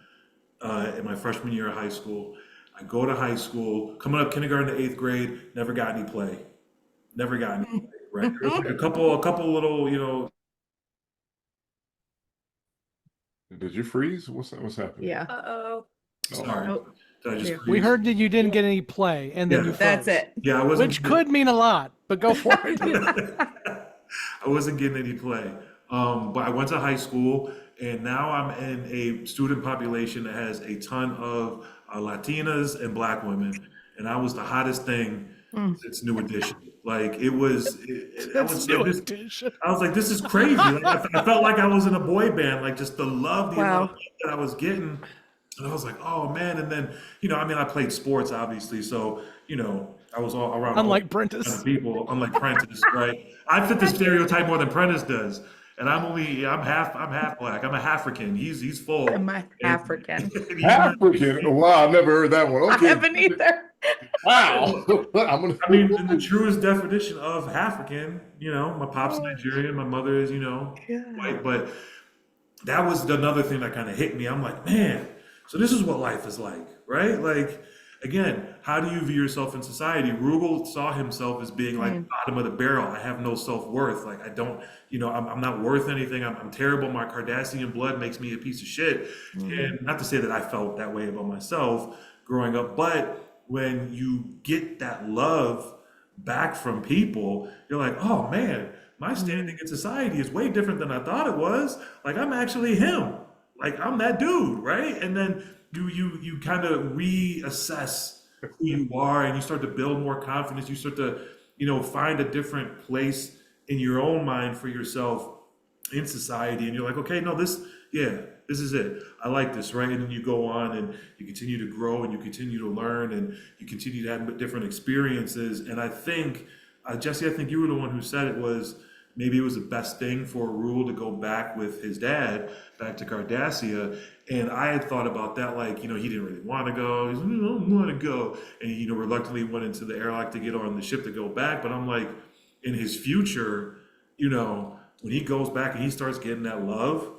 in my freshman year of high school. I go to high school, coming up kindergarten to 8th grade, never got any play. Right? There was like a couple little, Did you freeze? What's happening? Yeah. Uh-oh. Sorry. Oh. We heard that you didn't get any play, and then you froze. That's it. Yeah, which could mean a lot, but go for it. I wasn't getting any play. But I went to high school, and now I'm in a student population that has a ton of Latinas and Black women. And I was the hottest thing since New Edition. Like, it was... I was like, this is crazy. Like, I felt like I was in a boy band, like just the love, amount of love that I was getting. And I was like, oh, man. And then, I played sports, obviously. So, I was all around. Unlike Prentice. People, unlike Prentice, right? I fit the stereotype more than Prentice does. And I'm half Black. I'm a Half-African. He's full. I'm a African. African? Wow, I never heard that one. Okay. I haven't either. Wow. In the truest definition of African, my pop's Nigerian, my mother is, white. But that was another thing that kind of hit me. I'm like, man, so this is what life is like, right? Like, again, how do you view yourself in society? Rugal saw himself as being like bottom of the barrel. I have no self-worth. Like, I don't, I'm not worth anything. I'm terrible. My Cardassian blood makes me a piece of shit. And not to say that I felt that way about myself growing up, but when you get that love back from people, you're like, oh man, my standing in society is way different than I thought it was. Like, I'm actually him. Like, I'm that dude, right? And then you kind of reassess who you are, and you start to build more confidence. You start to, find a different place in your own mind for yourself in society. And you're like, okay, no, this is it. I like this, right? And then you go on and you continue to grow and you continue to learn and you continue to have different experiences. And I think Jessi, I think you were the one who said it was maybe it was the best thing for Rule to go back with his dad back to Cardassia. And I had thought about that, like, he didn't really want to go. He's like, I don't want to go. And he, reluctantly went into the airlock to get on the ship to go back. But I'm like, in his future, when he goes back and he starts getting that love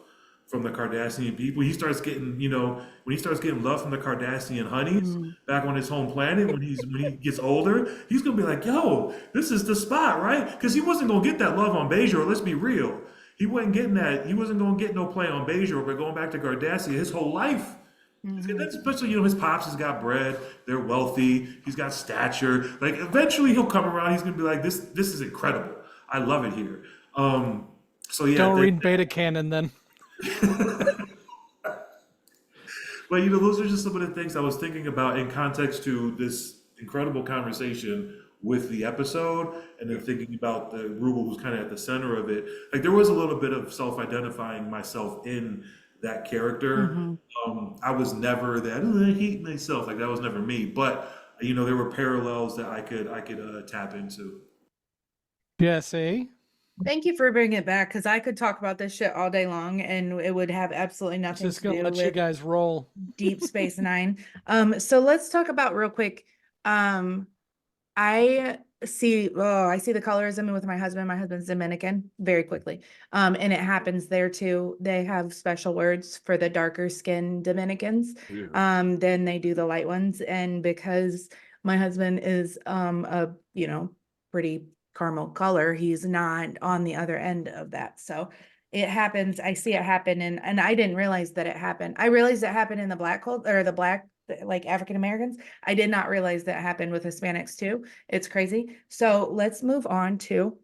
from the Cardassian people, he starts getting, when he starts getting love from the Cardassian honeys back on his home planet, when he gets older, he's gonna be like, yo, this is the spot, right? Because he wasn't gonna get that love on Bajor. Let's be real. He wasn't getting that. He wasn't gonna get no play on Bajor, but going back to Cardassia his whole life. Especially, his pops has got bread. They're wealthy. He's got stature. Like, eventually he'll come around. He's gonna be like, this is incredible. I love it here. So yeah. Don't read beta canon then. But those are just some of the things I was thinking about in context to this incredible conversation with the episode, and then thinking about the Rubel who's kind of at the center of it. Like, there was a little bit of self-identifying myself in that character. I was never that, I hate myself. Like, that was never me. But there were parallels that I could tap into. Jessi? Thank you for bringing it back, because I could talk about this shit all day long and it would have absolutely nothing Just to gonna do let you with guys roll. Deep Space Nine. So let's talk about real quick. I see the colorism with my husband. My husband's Dominican, very quickly. And it happens there too. They have special words for the darker skinned Dominicans. Than they do the light ones. And because my husband is a pretty caramel color, he's not on the other end of that. So it happens. I see it happen, and I didn't realize that it happened. I realized it happened in the black culture, or the black, like, African Americans. I did not realize that happened with Hispanics too. It's crazy. So let's move on to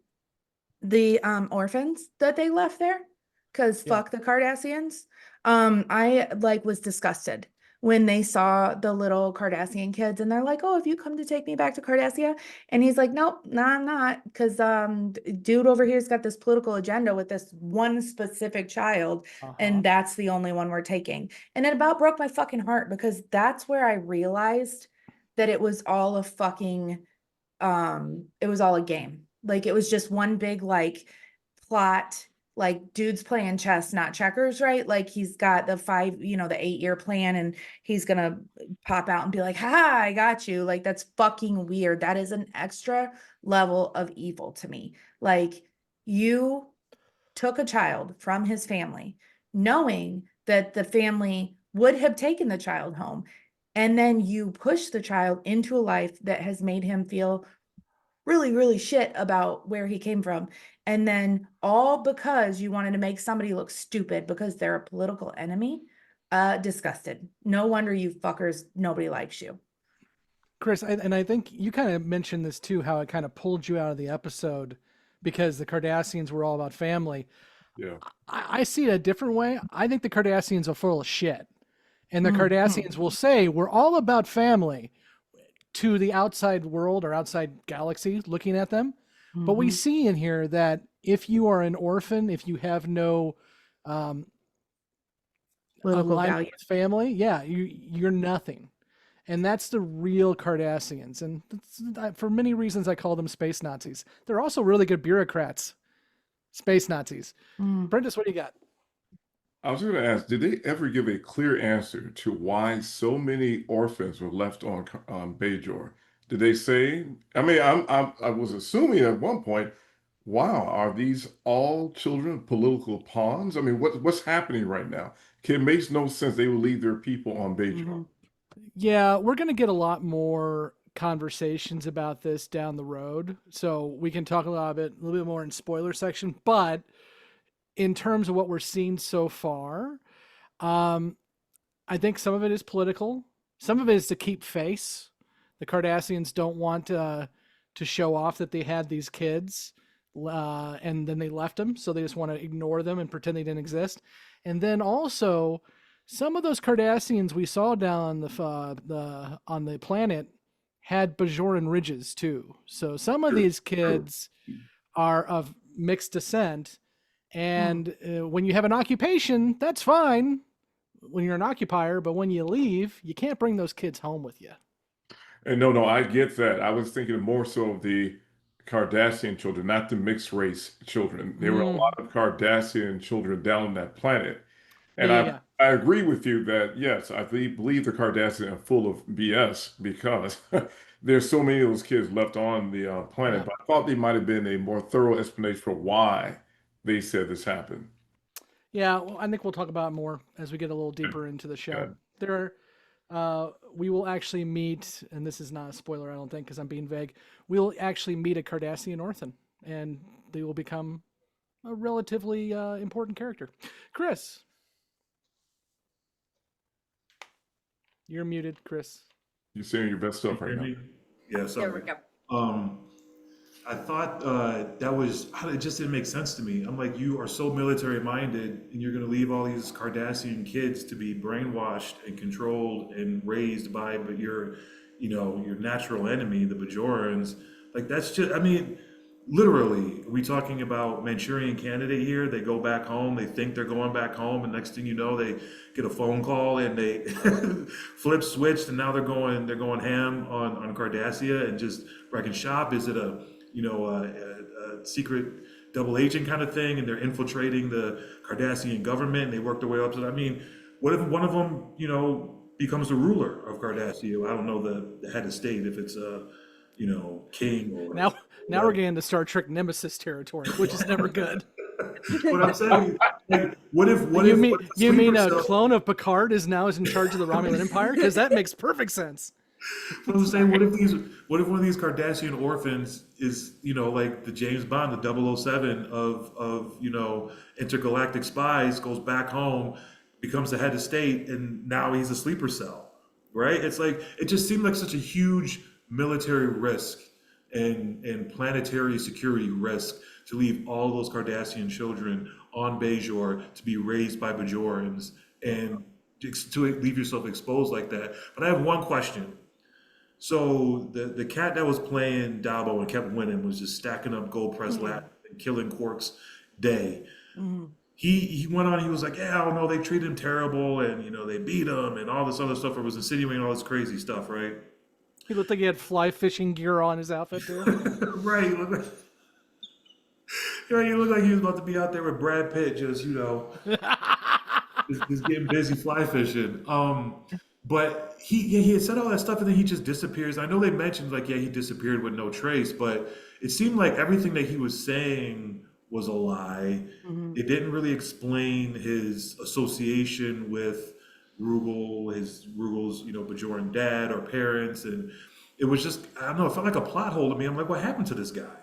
the orphans that they left there, because fuck the Cardassians. I was disgusted when they saw the little Cardassian kids, and they're like, oh, if you come to take me back to Cardassia. And he's like, nope, no, I'm not. Because dude over here's got this political agenda with this one specific child. And that's the only one we're taking. And it about broke my fucking heart, because that's where I realized that it was all a fucking, it was all a game. Like, it was just one big, plot. Like, dude's playing chess, not checkers, right? Like, he's got the 8-year plan, and he's gonna pop out and be like, ha, I got you. Like, that's fucking weird. That is an extra level of evil to me. Like, you took a child from his family, knowing that the family would have taken the child home, and then you push the child into a life that has made him feel really, really shit about where he came from. And then all because you wanted to make somebody look stupid because they're a political enemy. Disgusted. No wonder you fuckers, nobody likes you. Chris, I think you kind of mentioned this too, how it kind of pulled you out of the episode because the Cardassians were all about family. Yeah. I see it a different way. I think the Cardassians are full of shit. And the Cardassians will say, we're all about family to the outside world or outside galaxy looking at them. But we see in here that if you are an orphan, if you have no political value with family, you're nothing. And that's the real Cardassians. And for many reasons, I call them space Nazis. They're also really good bureaucrats. Space Nazis. Prentice, what do you got? I was going to ask, did they ever give a clear answer to why so many orphans were left on Bajor? Did they say? I mean, I was assuming at one point, wow, are these all children of political pawns? I mean, what's happening right now? It makes no sense they would leave their people on Bajor. Yeah, we're going to get a lot more conversations about this down the road, so we can talk a little bit more in spoiler section. But in terms of what we're seeing so far, I think some of it is political. Some of it is to keep face. The Cardassians don't want to show off that they had these kids, and then they left them, so they just want to ignore them and pretend they didn't exist. And then also, some of those Cardassians we saw down on the planet had Bajoran ridges too. So some of these kids are of mixed descent, and when you have an occupation, that's fine when you're an occupier, but when you leave, you can't bring those kids home with you. And no, I get that. I was thinking more so of the Cardassian children, not the mixed race children. There were a lot of Cardassian children down on that planet. And I agree with you that, yes, I believe the Cardassians are full of BS because there's so many of those kids left on the planet. Yeah. But I thought there might have been a more thorough explanation for why they said this happened. Yeah, well, I think we'll talk about it more as we get a little deeper into the show. We will actually meet, and this is not a spoiler, I don't think, because I'm being vague. We'll actually meet a Cardassian orphan, and they will become a relatively important character. Chris. You're muted, Chris. You're saying your best stuff right now. Yeah, sorry. There we go. I thought it just didn't make sense to me. I'm like, you are so military minded, and you're going to leave all these Cardassian kids to be brainwashed and controlled and raised by your natural enemy, the Bajorans. Like, that's just, I mean, literally, are we talking about Manchurian Candidate here? They go back home, they think they're going back home, and next thing you know, they get a phone call and they flip switched, and now they're going ham on Cardassia and just wrecking shop. Is it a secret double agent kind of thing, and they're infiltrating the Cardassian government and they work their way up to, I mean, what if one of them, becomes the ruler of Cardassia? I don't know the head of state, if it's a, king or... Now we're getting into Star Trek Nemesis territory, which is never good. What I'm saying, like, what if you mean a clone of Picard is in charge of the Romulan Empire? Because that makes perfect sense. But I'm saying, what if one of these Cardassian orphans is, like the James Bond, the 007 of intergalactic spies, goes back home, becomes the head of state, and now he's a sleeper cell, right? It's like, it just seemed like such a huge military risk and planetary security risk to leave all those Cardassian children on Bajor to be raised by Bajorans and to leave yourself exposed like that. But I have one question. So the cat that was playing Dabo and kept winning was just stacking up gold press lap and killing Quark's day. Mm-hmm. He went on, he was like, yeah, I don't know, they treated him terrible, and they beat him and all this other stuff. It was insinuating all this crazy stuff, right? He looked like he had fly fishing gear on his outfit too. Right. He looked like he was about to be out there with Brad Pitt, just just getting busy fly fishing. But he had said all that stuff, and then he just disappears. I know they mentioned he disappeared with no trace, but it seemed like everything that he was saying was a lie. Mm-hmm. It didn't really explain his association with Rugel's, Bajoran dad or parents, and it was just, I don't know, it felt like a plot hole to me. I'm like, what happened to this guy?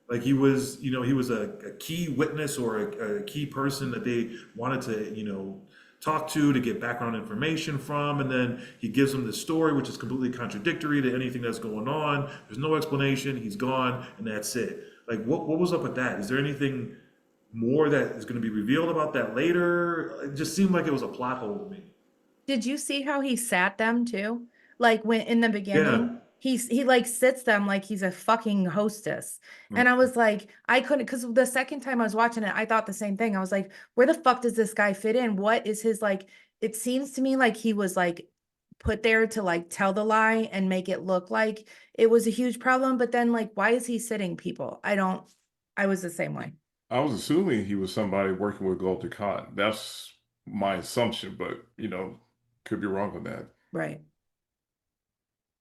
Like, he was, he was a key witness or a key person that they wanted to, talk to get background information from, and then he gives them this story which is completely contradictory to anything that's going on. There's no explanation. He's gone, and that's it. Like, what was up with that? Is there anything more that is going to be revealed about that later? It just seemed like it was a plot hole to me. Did you see how he sat them too? Like, when in the beginning, he sits them like he's a fucking hostess. Mm-hmm. And I was like, I couldn't, because the second time I was watching it, I thought the same thing. I was like, where the fuck does this guy fit in? What is his, it seems to me like he was put there to tell the lie and make it look like it was a huge problem. But then why is he sitting people? I was the same way. I was assuming he was somebody working with Gul Dukat. That's my assumption, but could be wrong on that. Right.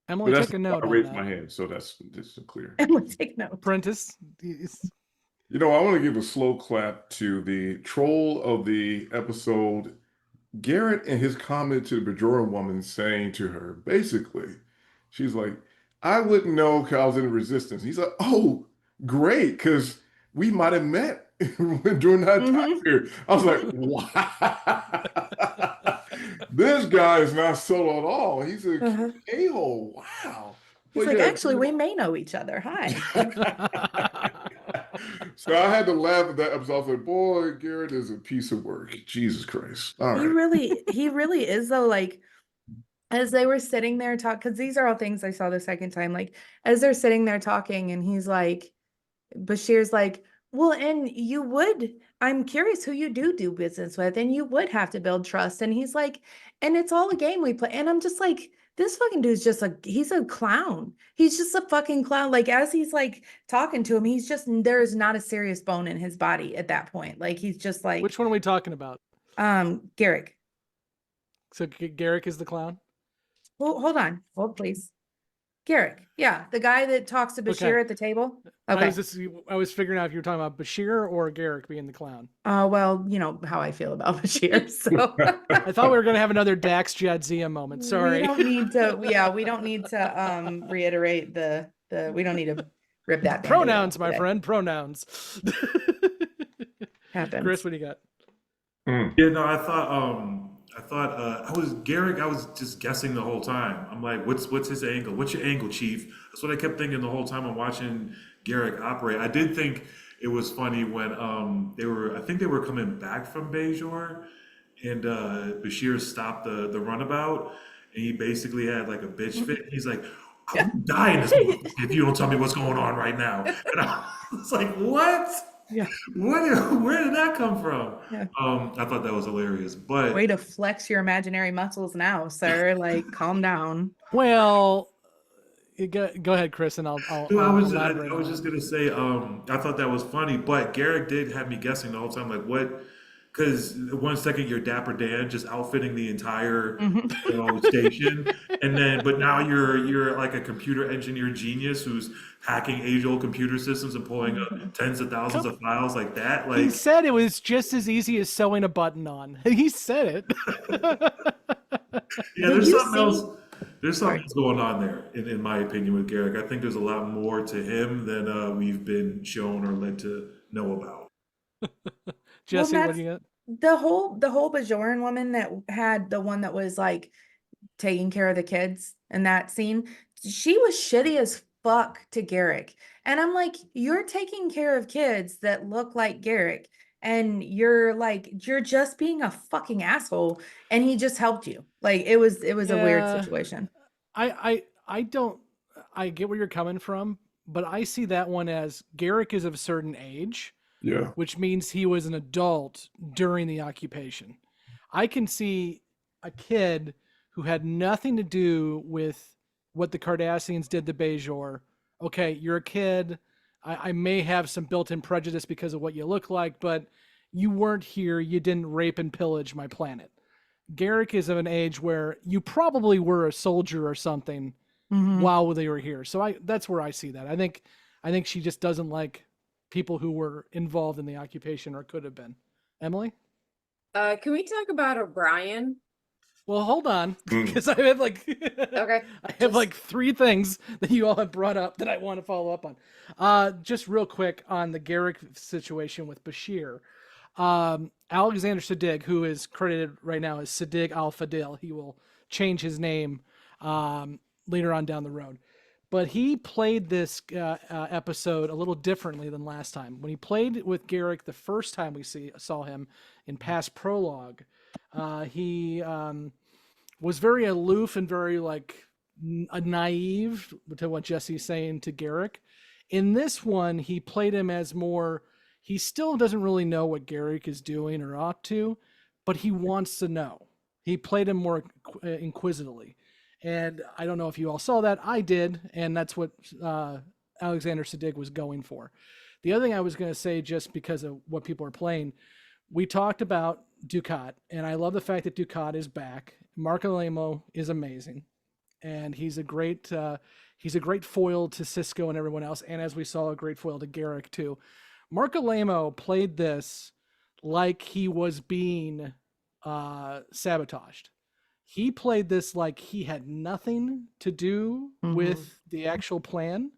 Emily, take a note. I raised my hand, so that's clear. Emily, take note. Prentice. I want to give a slow clap to the troll of the episode, Garrett, and his comment to the Bajoran woman saying to her, basically, she's like, I wouldn't know because I was in the resistance. He's like, oh, great, because we might have met during that time period. I was like, wow. This guy is not subtle at all. He's a a-hole. Wow. He's actually, we may know each other. Hi. So I had to laugh at that episode. I was like, boy, Garrett is a piece of work. Jesus Christ. All right. He really is, though. As they were sitting there talking, because these are all things I saw the second time, as they're sitting there talking, and he's like, Bashir's like, well, and you would, I'm curious who you do business with, and you would have to build trust. And he's like, and it's all a game we play. And I'm just like, this fucking dude's just he's a clown. He's just a fucking clown. Like, as he's like talking to him, he's just, there is not a serious bone in his body at that point. Like, he's just like, Which one are we talking about? Garak. So Garak is the clown? Well, hold on. Hold, please. Garak. Yeah. The guy that talks to Bashir at the table. Okay. I was figuring out if you were talking about Bashir or Garak being the clown. Well, you know how I feel about Bashir. So I thought we were going to have another Dax Jadzia moment. Sorry. We don't need to, we don't need to reiterate we don't need to rip that. Pronouns, my friend, pronouns. Happens. Chris, what do you got? Yeah, no, I thought I was Garak. I was just guessing the whole time. I'm like, what's his angle? What's your angle, Chief? That's what I kept thinking the whole time I'm watching Garak operate. I did think it was funny when I think they were coming back from Bajor, and Bashir stopped the runabout, and he basically had like a bitch fit. He's like, I'm dying if you don't tell me what's going on right now. And I was like, what? Yeah. Where did that come from? Yeah. I thought that was hilarious. But way to flex your imaginary muscles now, sir. Like, calm down. Well, go ahead, Chris, and I'll I was just gonna say, I thought that was funny, but Garak did have me guessing the whole time, like what? Because 1 second you're Dapper Dan, just outfitting the entire station, but now you're like a computer engineer genius who's hacking age-old computer systems and pulling up tens of thousands of files like that. Like, he said it was just as easy as sewing a button on. He said it. Yeah, there's something else. There's something else going on there, in my opinion, with Garak. I think there's a lot more to him than we've been shown or led to know about. Jessi, what do you got? The whole Bajoran woman that had the one that was like taking care of the kids in that scene, she was shitty as fuck to Garak. And I'm like, you're taking care of kids that look like Garak, and you're just being a fucking asshole, and he just helped you. Like, it was a weird situation. I get where you're coming from, but I see that one as Garak is of a certain age. Yeah. Which means he was an adult during the occupation. I can see a kid who had nothing to do with what the Cardassians did to Bajor. Okay, you're a kid. I may have some built-in prejudice because of what you look like, but you weren't here. You didn't rape and pillage my planet. Garak is of an age where you probably were a soldier or something while they were here. So that's where I see that. I think she just doesn't like people who were involved in the occupation or could have been. Emily? Can we talk about O'Brien? Well, hold on, because I have okay. I have 3 things that you all have brought up that I want to follow up on. Just real quick on the Garak situation with Bashir. Alexander Siddig, who is credited right now as Siddig Al-Fadil, he will change his name later on down the road. But he played this episode a little differently than last time. When he played with Garak the first time we saw him in past prologue, he was very aloof and very naive to what Jessi's saying to Garak. In this one, he played him as more, he still doesn't really know what Garak is doing or ought to, but he wants to know. He played him more inquisitively. And I don't know if you all saw that. I did, and that's what Alexander Siddig was going for. The other thing I was going to say, just because of what people are playing, we talked about Dukat, and I love the fact that Dukat is back. Marco Lamo is amazing, and he's a great foil to Sisko and everyone else, and as we saw, a great foil to Garak too. Marco Lamo played this like he was being sabotaged. He played this like he had nothing to do with the actual plan,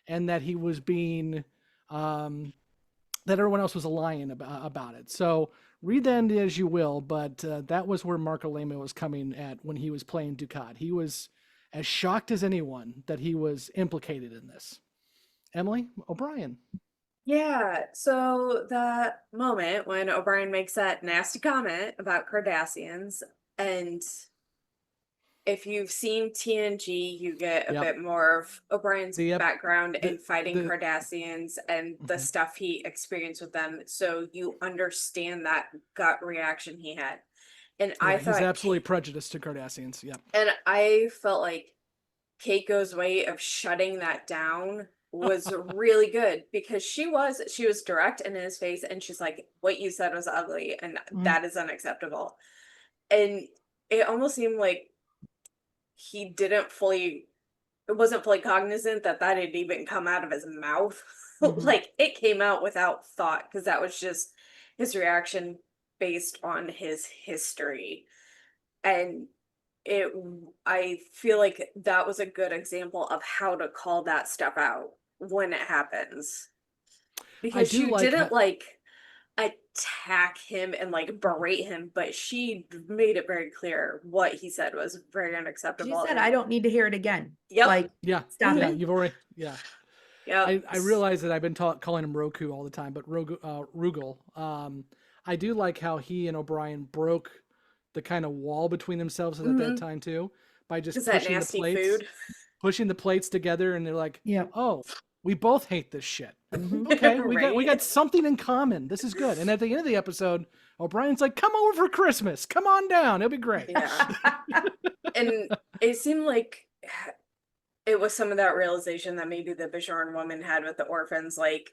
and that he was being, that everyone else was lying about it. So read that as you will, but that was where Marco Lamo was coming at when he was playing Dukat. He was as shocked as anyone that he was implicated in this. Emily, O'Brien. Yeah, so the moment when O'Brien makes that nasty comment about Cardassians, and if you've seen TNG, you get a bit more of O'Brien's background in fighting Cardassians and the stuff he experienced with them. So you understand that gut reaction he had. And I he's thought absolutely prejudiced to Cardassians. Yeah. And I felt like Keiko's way of shutting that down was really good because she was direct in his face, and she's like, what you said was ugly and that is unacceptable. And it almost seemed like he wasn't fully cognizant that had even come out of his mouth. Like it came out without thought, because that was just his reaction based on his history. And I feel like that was a good example of how to call that stuff out when it happens. Because you didn't attack him and like berate him, but she made it very clear what he said was very unacceptable. She said, I don't need to hear it again. Yep. Like, stop it. You've already, yeah. I realize that I've been calling him Roku all the time, but Rugal. I do like how he and O'Brien broke the kind of wall between themselves at that time too, by just pushing the plates together, and they're like, oh, we both hate this shit. Okay, we got something in common. This is good. And at the end of the episode, O'Brien's like, come over for Christmas. Come on down. It'll be great. Yeah. And it seemed like it was some of that realization that maybe the Bajoran woman had with the orphans, like,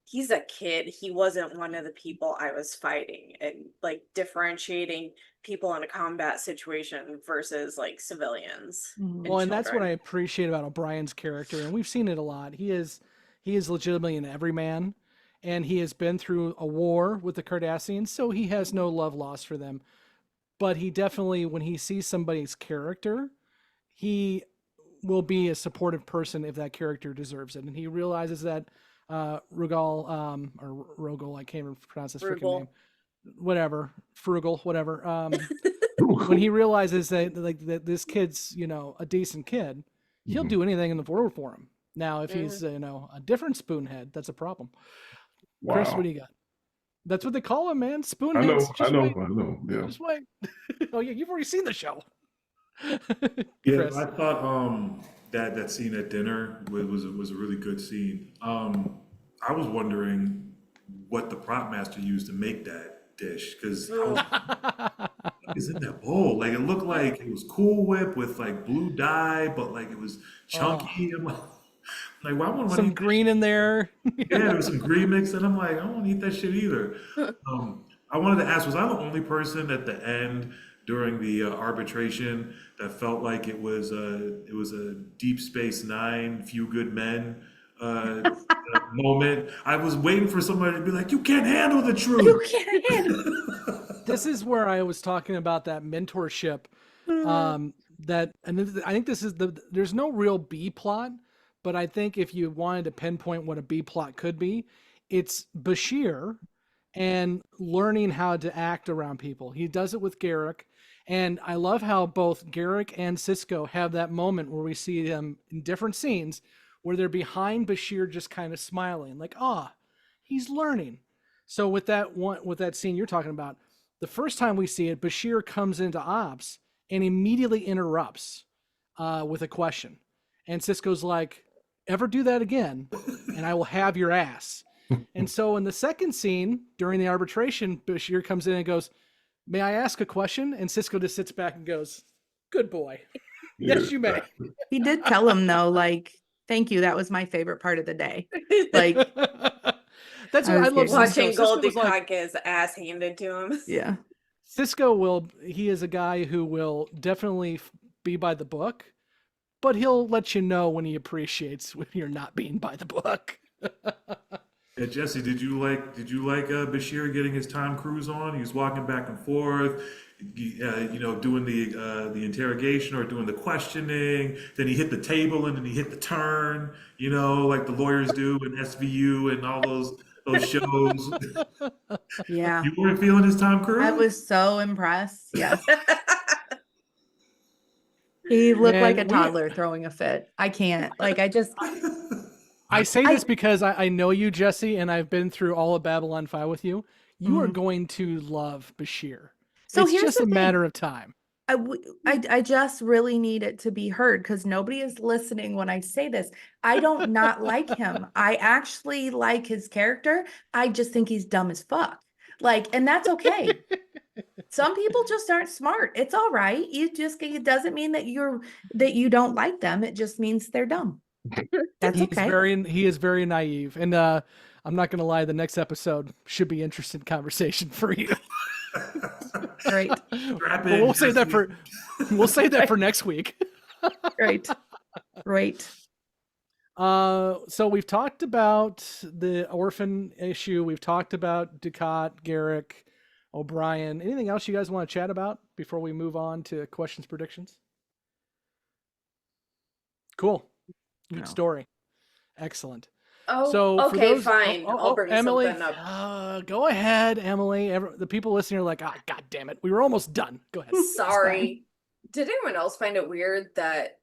he's a kid. He wasn't one of the people I was fighting, and like differentiating people in a combat situation versus like civilians. Well, and that's what I appreciate about O'Brien's character, and we've seen it a lot. He is legitimately an everyman, and he has been through a war with the Cardassians, so he has no love lost for them. But he definitely, when he sees somebody's character, he will be a supportive person if that character deserves it. And he realizes that Rugal, or Rogel, I can't even pronounce his freaking name. Whatever, Frugal, whatever. When he realizes that that this kid's, a decent kid, he'll do anything in the world for him. Now, if he's, a different spoonhead, that's a problem. Wow. Chris, what do you got? That's what they call him, man. Spoonheads. I know. Yeah. Just wait. Oh yeah, you've already seen the show. Yeah, Chris. I thought that scene at dinner was a really good scene. I was wondering what the prop master used to make that dish, because what is in that bowl? Like, it looked like it was Cool Whip with like blue dye, but like it was chunky. I'm like, why would some green in there? Yeah, there was some green mix, and I'm like, I don't want to eat that shit either. I wanted to ask, was I the only person at the end during the arbitration that felt like it was a Deep Space Nine, Few Good Men moment? I was waiting for somebody to be like, you can't handle the truth. You can't handle. This is where I was talking about that mentorship. I think this is there's no real B plot, but I think if you wanted to pinpoint what a B plot could be, it's Bashir and learning how to act around people. He does it with Garak. And I love how both Garak and Sisko have that moment where we see them in different scenes where they're behind Bashir just kind of smiling, like, he's learning. So with that scene you're talking about, the first time we see it, Bashir comes into ops and immediately interrupts with a question. And Sisko's like, ever do that again, and I will have your ass. And so in the second scene, during the arbitration, Bashir comes in and goes, may I ask a question? And Sisko just sits back and goes, good boy. Yes, you may. He did tell him, though, like, thank you. That was my favorite part of the day. Like, that's what I love. Watching Goldie Cock get his ass handed to him. Yeah. Sisko he is a guy who will definitely be by the book, but he'll let you know when he appreciates when you're not being by the book. Yeah, Jessi, did you like Bashir getting his Tom Cruise on? He was walking back and forth, doing the interrogation or doing the questioning. Then he hit the table and then he hit the turn, like the lawyers do in SVU and all those shows. Yeah. You weren't feeling his Tom Cruise? I was so impressed. Yes. He looked like a toddler throwing a fit. I can't. Like, I say this because I know you, Jessi, and I've been through all of Babylon 5 with you. You are going to love Bashir. So it's just a matter of time. I just really need it to be heard, because nobody is listening when I say this. I don't not like him. I actually like his character. I just think he's dumb as fuck. Like, and that's okay. Some people just aren't smart. It's all right. It doesn't mean that you don't like them. It just means they're dumb. That's okay. He is very naive. And I'm not gonna lie, the next episode should be interesting conversation for you. Great. We'll save that for next week. Great. So we've talked about the orphan issue. We've talked about Ducat, Garak, O'Brien. Anything else you guys want to chat about before we move on to questions, predictions? Cool. Good story. Excellent. Oh, so okay, fine. I'll bring Emily, something up. Go ahead, Emily. The people listening are like, God damn it. We were almost done. Go ahead. Sorry. Did anyone else find it weird that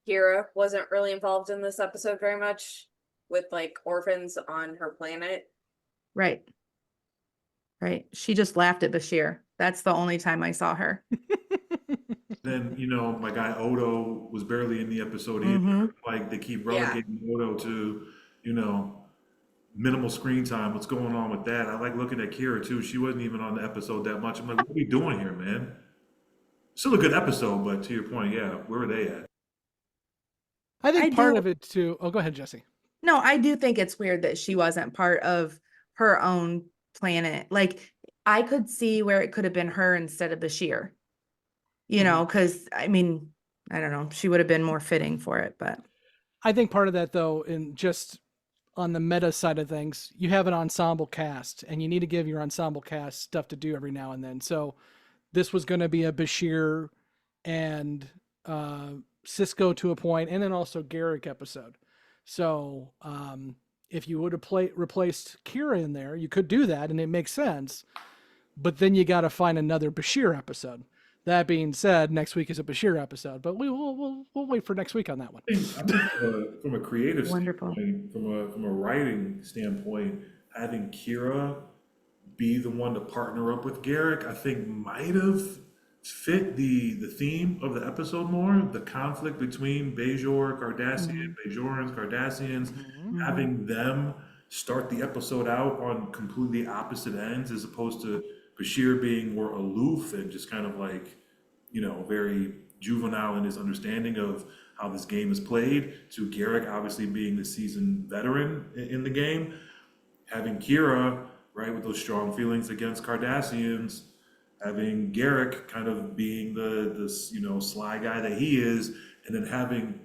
Kira wasn't really involved in this episode very much with like orphans on her planet? Right. She just laughed at Bashir. That's the only time I saw her. Then, my guy Odo was barely in the episode either. Like, they keep relegating Odo to, minimal screen time. What's going on with that? I like looking at Kira, too. She wasn't even on the episode that much. I'm like, what are we doing here, man? Still a good episode, but to your point, where are they at? I think part of it, too. Oh, go ahead, Jessi. No, I do think it's weird that she wasn't part of her own planet. Like, I could see where it could have been her instead of Bashir. Because, I don't know, she would have been more fitting for it, but. I think part of that, though, in just on the meta side of things, you have an ensemble cast, and you need to give your ensemble cast stuff to do every now and then. So this was going to be a Bashir and Cisco to a point, and then also Garak episode. So if you would have replaced Kira in there, you could do that, and it makes sense. But then you got to find another Bashir episode. That being said, next week is a Bashir episode, but we'll wait for next week on that one. I think from a creative standpoint, from a writing standpoint, having Kira be the one to partner up with Garak, I think might have fit the theme of the episode more. The conflict between Bajor, Cardassian, Bajorans, Cardassians, having them start the episode out on completely opposite ends, as opposed to Bashir being more aloof and just kind of like, very juvenile in his understanding of how this game is played, to Garak obviously being the seasoned veteran in the game. Having Kira, right, with those strong feelings against Cardassians, having Garak kind of being the sly guy that he is, and then having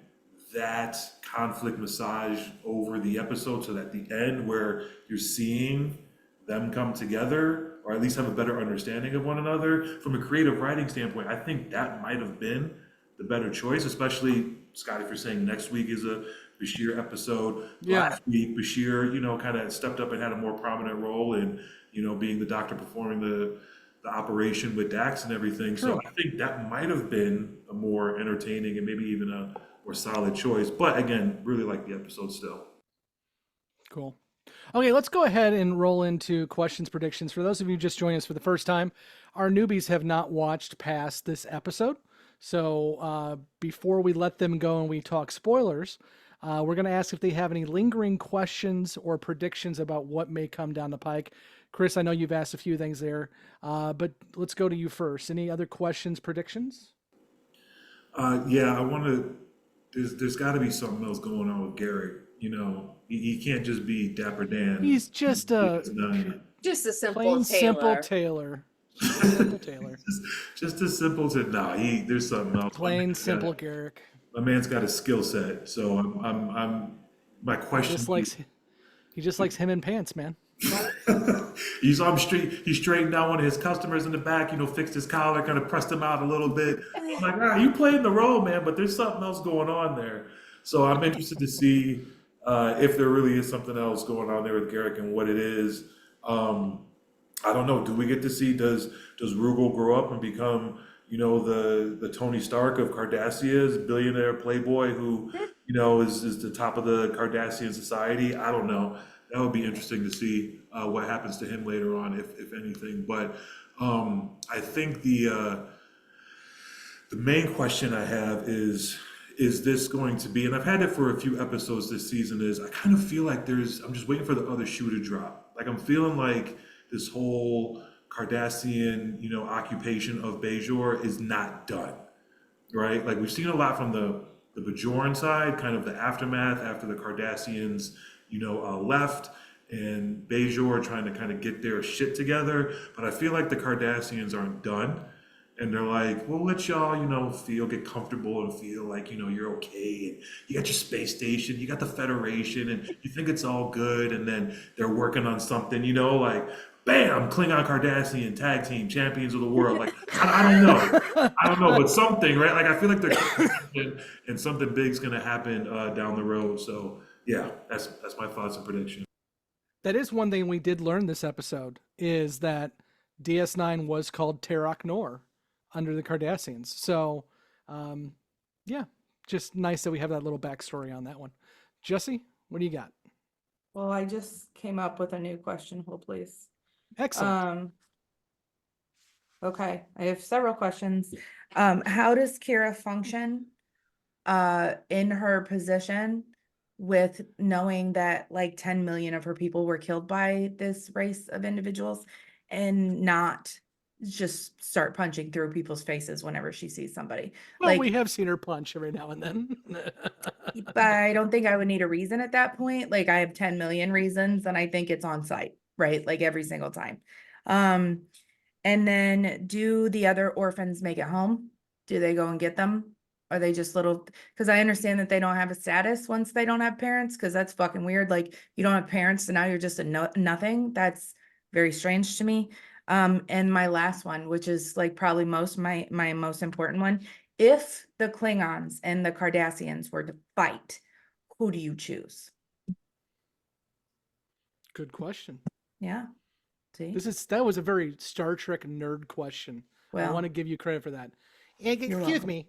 that conflict massage over the episode, so that at the end where you're seeing them come together, or at least have a better understanding of one another. From a creative writing standpoint, I think that might have been the better choice, especially, Scott, if you're saying next week is a Bashir episode. Last week, Bashir, kind of stepped up and had a more prominent role in, being the doctor performing the operation with Dax and everything. So I think that might have been a more entertaining and maybe even a more solid choice. But again, really like the episode still. Cool. Okay, let's go ahead and roll into questions, predictions. For those of you just joining us for the first time, our newbies have not watched past this episode. So before we let them go and we talk spoilers, we're going to ask if they have any lingering questions or predictions about what may come down the pike. Chris, I know you've asked a few things there, but let's go to you first. Any other questions, predictions? I want to, there's got to be something else going on with Garak. He can't just be Dapper Dan. He's just a simple simple Taylor. Simple Taylor. just a simple there's something else. Plain simple Garak. My man's got a skill set, so my question. He just likes him in pants, man. He's he straightened out one of his customers in the back, fixed his collar, kind of pressed him out a little bit. I'm like, you played the role, man, but there's something else going on there. So I'm interested to see if there really is something else going on there with Garak and what it is. I don't know. Do we get to see, does Rugal grow up and become, the Tony Stark of Cardassians, billionaire playboy who, is the top of the Cardassian society? I don't know. That would be interesting to see what happens to him later on, if anything. But I think the main question I have is this going to be, and I've had it for a few episodes this season, is I kind of feel like I'm just waiting for the other shoe to drop. Like, I'm feeling like this whole Cardassian, occupation of Bajor is not done, right? Like we've seen a lot from the Bajoran side, kind of the aftermath after the Cardassians, left, and Bajor trying to kind of get their shit together. But I feel like the Cardassians aren't done. And they're like, well, let y'all, get comfortable and feel like, you're okay. And you got your space station, you got the Federation, and you think it's all good. And then they're working on something, like, bam, Klingon Cardassian tag team champions of the world. Like, I don't know, but something, right? Like, I feel like they're and something big's going to happen down the road. So, yeah, that's my thoughts and prediction. That is one thing we did learn this episode, is that DS9 was called Terok Nor under the Cardassians. So, yeah, just nice that we have that little backstory on that one. Jessi, what do you got? Well, I just came up with a new question. Hold, please. Excellent. Okay, I have several questions. How does Kira function in her position with knowing that like 10 million of her people were killed by this race of individuals, and not just start punching through people's faces whenever she sees somebody? Well, like, we have seen her punch every now and then. but I don't think I would need a reason at that point. Like, I have 10 million reasons, and I think it's on site, right? Like every single time. And then do the other orphans make it home? Do they go and get them? Are they just little, because I understand that they don't have a status once they don't have parents, because that's fucking weird. Like, you don't have parents, so now you're just a nothing. That's very strange to me. And my last one, which is like probably my most important one, if the Klingons and the Cardassians were to fight, who do you choose? Good question. Yeah. See? That was a very Star Trek nerd question. I want to give you credit for that. Excuse me.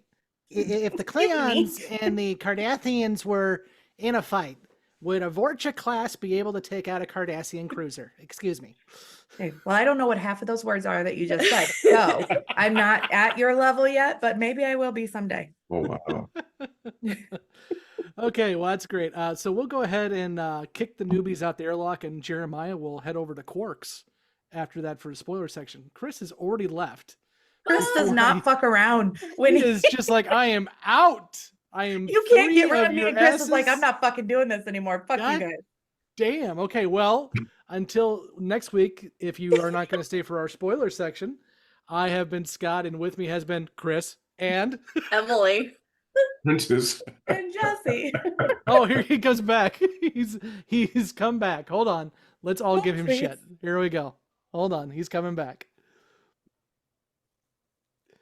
If the Klingons and the Cardassians were in a fight, would a Vorcha class be able to take out a Cardassian cruiser? Excuse me. Okay. Well, I don't know what half of those words are that you just said. So I'm not at your level yet, but maybe I will be someday. Oh, wow. Okay, well, that's great. So we'll go ahead and kick the newbies out the airlock, and Jeremiah will head over to Quarks after that for the spoiler section. Chris has already left. Chris does not fuck around. When he is just like, I am out. You can't get rid of me. And Chris is like, I'm not fucking doing this anymore. Fuck you guys. Damn. Okay, well, until next week, if you are not going to stay for our spoiler section, I have been Scott, and with me has been Chris and Emily. Prentice. And Jessi. Oh, here he comes back. He's come back. Hold on. Let's all give him shit. Here we go. Hold on. He's coming back.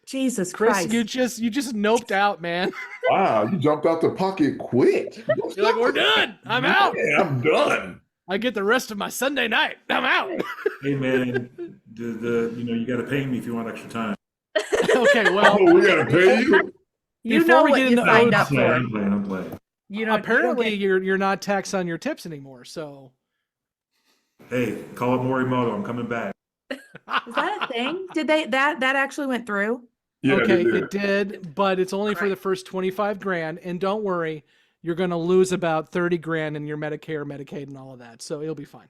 Jesus Chris, Christ. you just noped out, man. Wow, you jumped out the pocket quick. You're like, we're done. I'm out. Yeah, I'm done. I get the rest of my Sunday night. I'm out. Hey man, you got to pay me if you want extra time. Okay, well, we got to pay you. You know what you signed up for. I'm playing. Apparently, you're not taxed on your tips anymore. So, hey, call it Morimoto. I'm coming back. Is that a thing? Did that actually went through? Yeah, okay, it did, but it's only for the first 25 grand. And don't worry, you're going to lose about 30 grand in your Medicare, Medicaid, and all of that. So it'll be fine.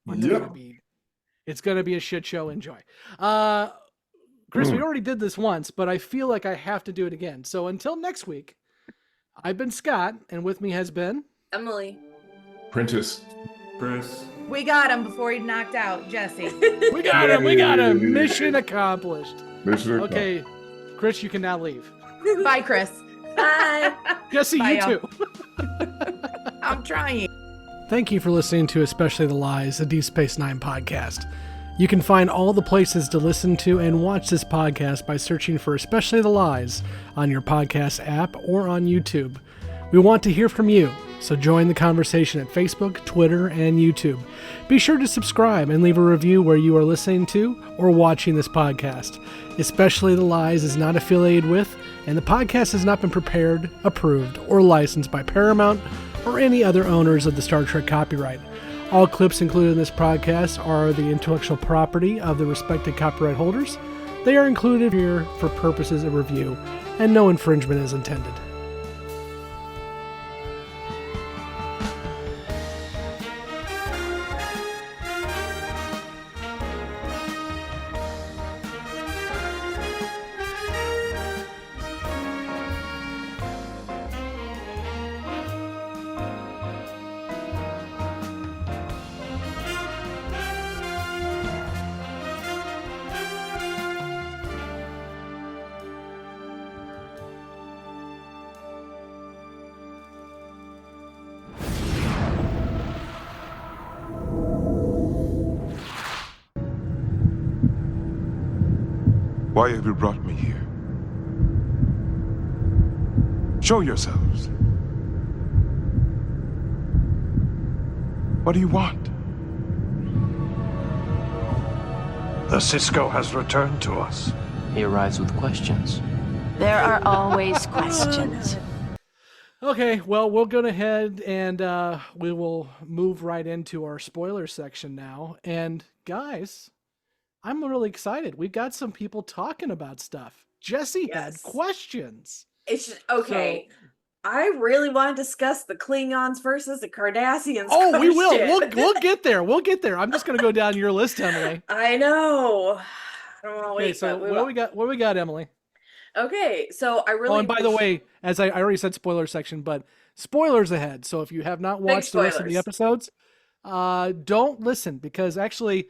It's going to be a shit show. Enjoy. Chris, we already did this once, but I feel like I have to do it again. So until next week, I've been Scott, and with me has been Emily. Prentice. Chris. We got him before he knocked out Jessi. We got him. We got him. Mission accomplished. Mission accomplished. Okay, Chris, you can now leave. Bye, Chris. Bye. Jessi, Bye, you y'all. too. I'm trying. Thank you for listening to Especially the Lies, a Deep Space Nine podcast. You can find all the places to listen to and watch this podcast by searching for Especially the Lies on your podcast app or on YouTube. We want to hear from you, so join the conversation at Facebook, Twitter, and YouTube. Be sure to subscribe and leave a review where you are listening to or watching this podcast. Especially the Lies is not affiliated with, and the podcast has not been prepared, approved, or licensed by Paramount or any other owners of the Star Trek copyright. All clips included in this podcast are the intellectual property of the respected copyright holders. They are included here for purposes of review, and no infringement is intended. Why have you brought me here? Show yourselves. What do you want? The Cisco has returned to us. He arrives with questions. There are always questions. Okay, well, we'll go ahead and we will move right into our spoiler section now. And guys, I'm really excited. We've got some people talking about stuff. Jessi had questions. It's just, okay. I really want to discuss the Klingons versus the Cardassians. Oh, we will. We'll get there. We'll get there. I'm just going to go down your list, Emily. I know. I don't want to wait. Okay, so what we got, Emily? Okay, so I really. Oh, and by the way, as I already said, spoiler section, but spoilers ahead. So if you have not watched the rest of the episodes, don't listen, because actually,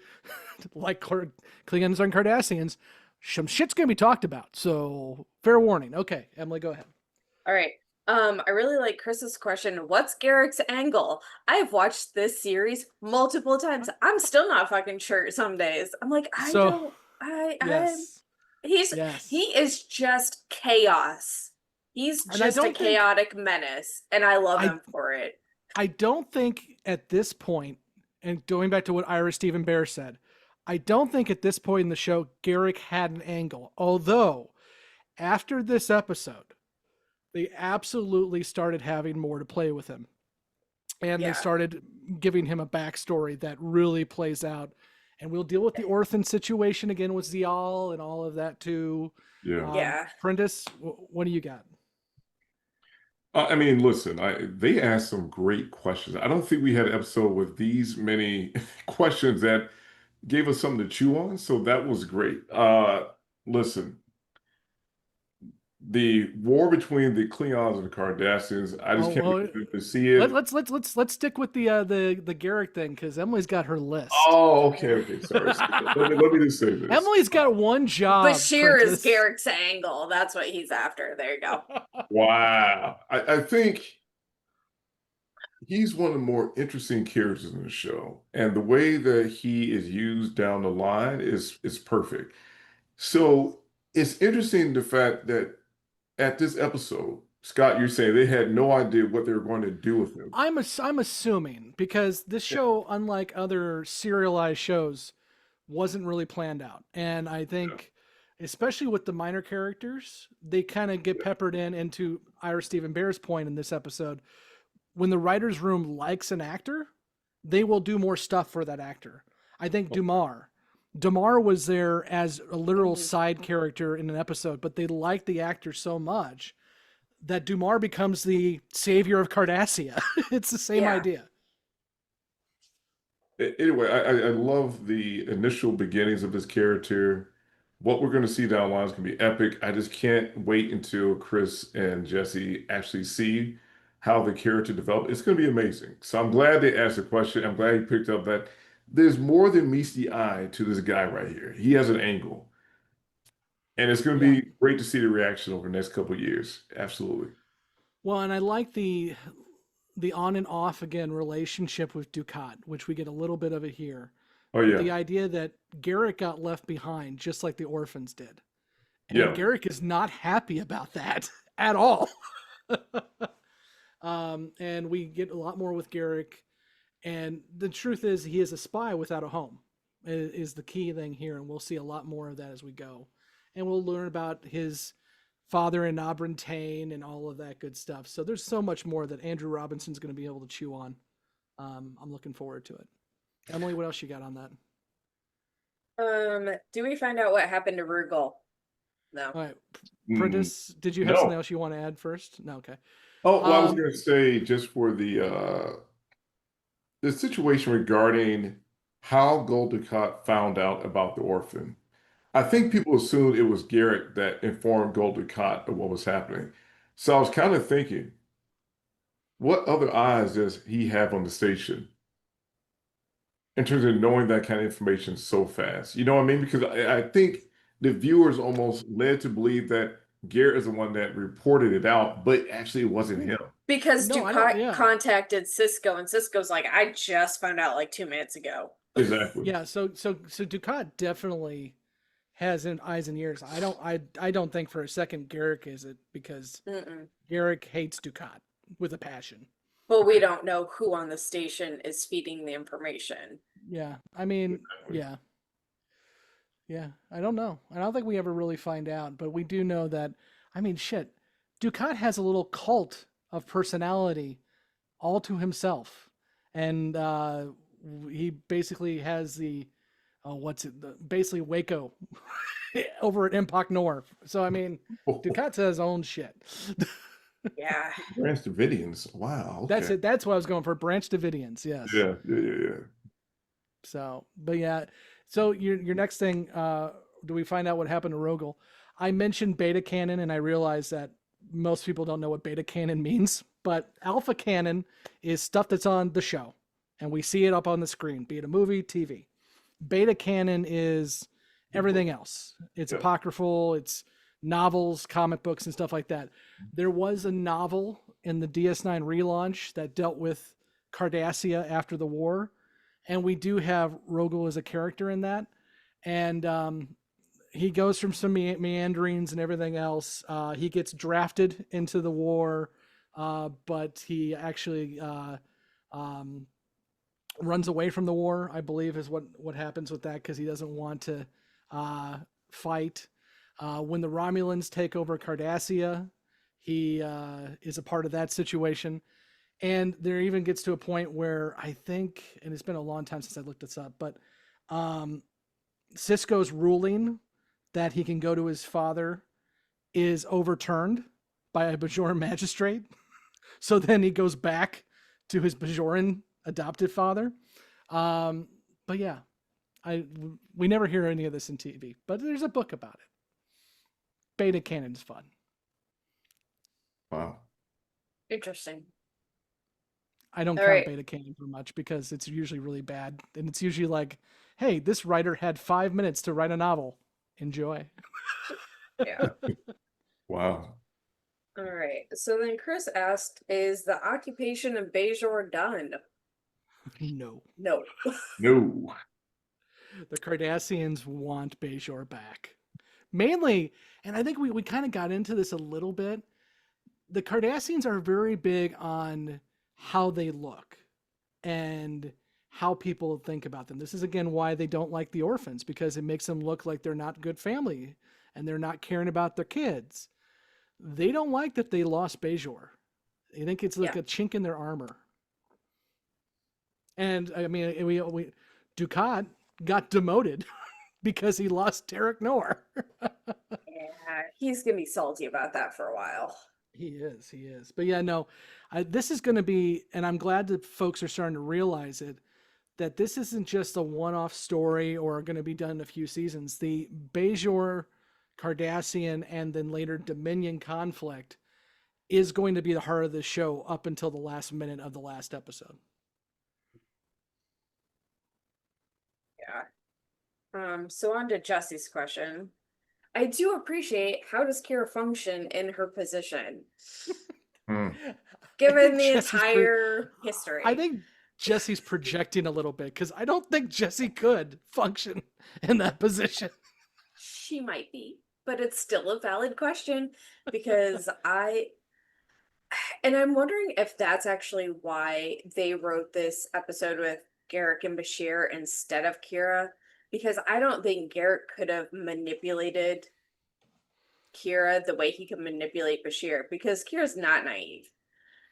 like Klingons and Cardassians, some shit's going to be talked about. So fair warning. Okay, Emily, go ahead. All right. I really like Chris's question. What's Garak's angle? I've watched this series multiple times. I'm still not fucking sure some days. I'm like, he is just chaos. He's just a chaotic menace, and I love him for it. I don't think at this point, and going back to what Ira Stephen Bear said, I don't think at this point in the show Garak had an angle. Although, after this episode, they absolutely started having more to play with him. And they started giving him a backstory that really plays out. And we'll deal with the orphan situation again with Zial and all of that too. Yeah. Prentice, what do you got? I mean, listen, they asked some great questions. I don't think we had an episode with these many questions that gave us something to chew on. So that was great. Listen, the war between the Klingons and the Cardassians, I just can't wait to see it. Let's stick with the Garak thing, because Emily's got her list. Oh, okay. Sorry. let me just say this. Emily's got one job. Bashir is Garak's angle. That's what he's after. There you go. Wow. I think he's one of the more interesting characters in the show. And the way that he is used down the line is perfect. So it's interesting the fact that at this episode, Scott, you're saying they had no idea what they were going to do with him. I'm assuming, because this show, unlike other serialized shows, wasn't really planned out. And I think, especially with the minor characters, they kind of get peppered into Ira Stephen Bear's point in this episode. When the writer's room likes an actor, they will do more stuff for that actor. I think Damar was there as a literal side character in an episode, but they liked the actor so much that Damar becomes the savior of Cardassia. It's the same idea. Anyway, I love the initial beginnings of this character. What we're going to see down the line is going to be epic. I just can't wait until Chris and Jessi actually see how the character develops. It's going to be amazing. So I'm glad they asked the question. I'm glad he picked up that there's more than meets the eye to this guy right here. He has an angle. And it's going to be great to see the reaction over the next couple of years. Absolutely. Well, and I like the on and off again relationship with Dukat, which we get a little bit of it here. Oh, yeah. The idea that Garak got left behind, just like the orphans did. And Garak is not happy about that at all. And we get a lot more with Garak. And the truth is, he is a spy without a home, is the key thing here. And we'll see a lot more of that as we go. And we'll learn about his father in Abrantane and all of that good stuff. So there's so much more that Andrew Robinson's going to be able to chew on. I'm looking forward to it. Emily, what else you got on that? Do we find out what happened to Rugal? No. All right. Prentice, did you have something else you want to add first? No, okay. Oh, well, I was going to say, just for the situation regarding how Gul Dukat found out about the orphan. I think people assumed it was Garak that informed Gul Dukat of what was happening. So I was kind of thinking, what other eyes does he have on the station in terms of knowing that kind of information so fast? You know what I mean? Because I think the viewers almost led to believe that Garrett is the one that reported it out, but actually it wasn't him. Because Dukat contacted Cisco, and Cisco's like, I just found out like 2 minutes ago. Exactly. Yeah, so Dukat definitely has eyes and ears. I don't think for a second Garak is it, because Garak hates Dukat with a passion. Well, we don't know who on the station is feeding the information. Yeah, I mean, yeah. I don't know. I don't think we ever really find out, but we do know that. I mean, shit. Dukat has a little cult of personality all to himself, and he basically has the basically Waco over at Impact North. So I mean, Dukat's his own shit. Yeah. Branch Davidians. Wow. Okay. That's it. That's what I was going for. Branch Davidians. Yes. Yeah. So, but yeah. So your next thing, do we find out what happened to Rogel? I mentioned beta canon, and I realized that most people don't know what beta canon means, but alpha canon is stuff that's on the show, and we see it up on the screen, be it a movie, TV. Beta canon is everything else. It's apocryphal, it's novels, comic books, and stuff like that. There was a novel in the DS9 relaunch that dealt with Cardassia after the war, and we do have Rogel as a character in that. And he goes from some meanderings and everything else. He gets drafted into the war, but he actually runs away from the war, I believe, is what happens with that, because he doesn't want to fight. When the Romulans take over Cardassia, he is a part of that situation. And there even gets to a point where I think, and it's been a long time since I looked this up, but Sisko's ruling that he can go to his father is overturned by a Bajoran magistrate. So then he goes back to his Bajoran adopted father. But yeah, we never hear any of this in TV, but there's a book about it. Beta canon's fun. Wow. Interesting. I don't count beta canon for much because it's usually really bad. And it's usually like, hey, this writer had 5 minutes to write a novel. Enjoy. Yeah. Wow. All right. So then Chris asked, is the occupation of Bajor done? No. No. No. The Cardassians want Bajor back. Mainly, and I think we kind of got into this a little bit, the Cardassians are very big on how they look and how people think about them. This is, again, why they don't like the orphans, because it makes them look like they're not good family and they're not caring about their kids. They don't like that they lost Bajor. They think it's like a chink in their armor. And I mean, we Dukat got demoted because he lost Tarek Noor. Yeah, he's gonna be salty about that for a while. He is. But yeah, no, this is going to be, and I'm glad that folks are starting to realize it, that this isn't just a one-off story or going to be done in a few seasons. The Bajor, Cardassian, and then later Dominion conflict is going to be the heart of the show up until the last minute of the last episode. Yeah. So on to Jessi's question. I do appreciate, how does Kira function in her position? Given the entire history. I think Jessi's projecting a little bit, because I don't think Jessi could function in that position. She might be, but it's still a valid question, because I'm wondering if that's actually why they wrote this episode with Garak and Bashir instead of Kira. Because I don't think Garak could have manipulated Kira the way he could manipulate Bashir, because Kira's not naive.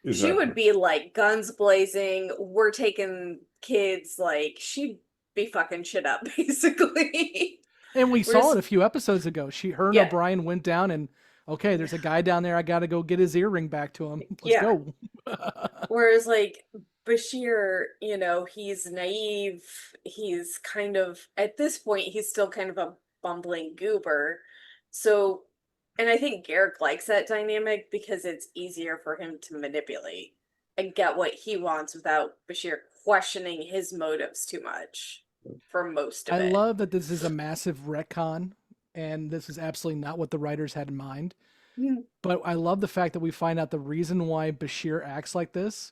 Exactly. She would be like guns blazing, we're taking kids, like she'd be fucking shit up basically. And we saw it a few episodes ago. Her and O'Brien went down and, okay, there's a guy down there, I gotta go get his earring back to him. Let's go. Whereas like Bashir, he's naive. He's kind of, at this point, he's still kind of a bumbling goober. So, and I think Garak likes that dynamic because it's easier for him to manipulate and get what he wants without Bashir questioning his motives too much for most of it. I love that this is a massive retcon, and this is absolutely not what the writers had in mind. But I love the fact that we find out the reason why Bashir acts like this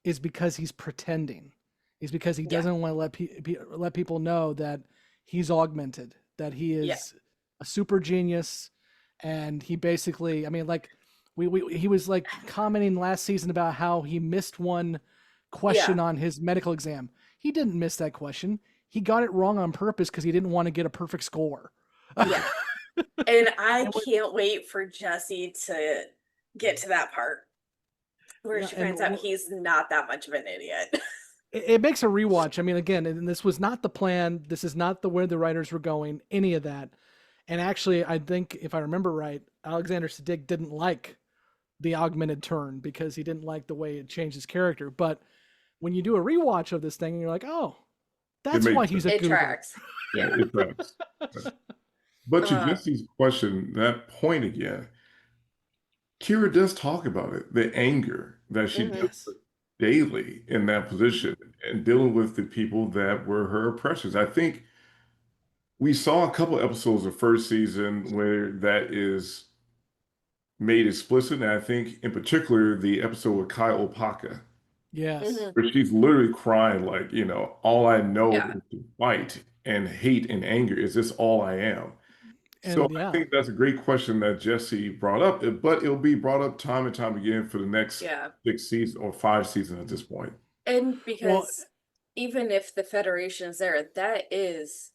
is because he's pretending. Is because he doesn't want to let people know that he's augmented, that he is Yeah. a super genius, and he basically, I mean, like he was like commenting last season about how he missed one question on his medical exam. He didn't miss that question. He got it wrong on purpose because he didn't want to get a perfect score. Yeah. And I can't wait for Jessi to get to that part where she finds out he's not that much of an idiot. It makes a rewatch. I mean, again, and this was not the plan. This is not where the writers were going, any of that. And actually, I think, if I remember right, Alexander Siddig didn't like the augmented turn because he didn't like the way it changed his character. But when you do a rewatch of this thing, you're like, oh, that's why he's a It goober. tracks. Yeah, it tracks. But to Jesse's question, that point again, Kira does talk about it, the anger that she deals with daily in that position and dealing with the people that were her oppressors. I think we saw a couple episodes of first season where that is made explicit. And I think in particular, the episode with Kai Opaka, Yes. where she's literally crying like, all I know is to fight and hate and anger. Is this all I am? So I think that's a great question that Jessi brought up, but it'll be brought up time and time again for the next 6 seasons or 5 seasons at this point. And because even if the Federation is there, that is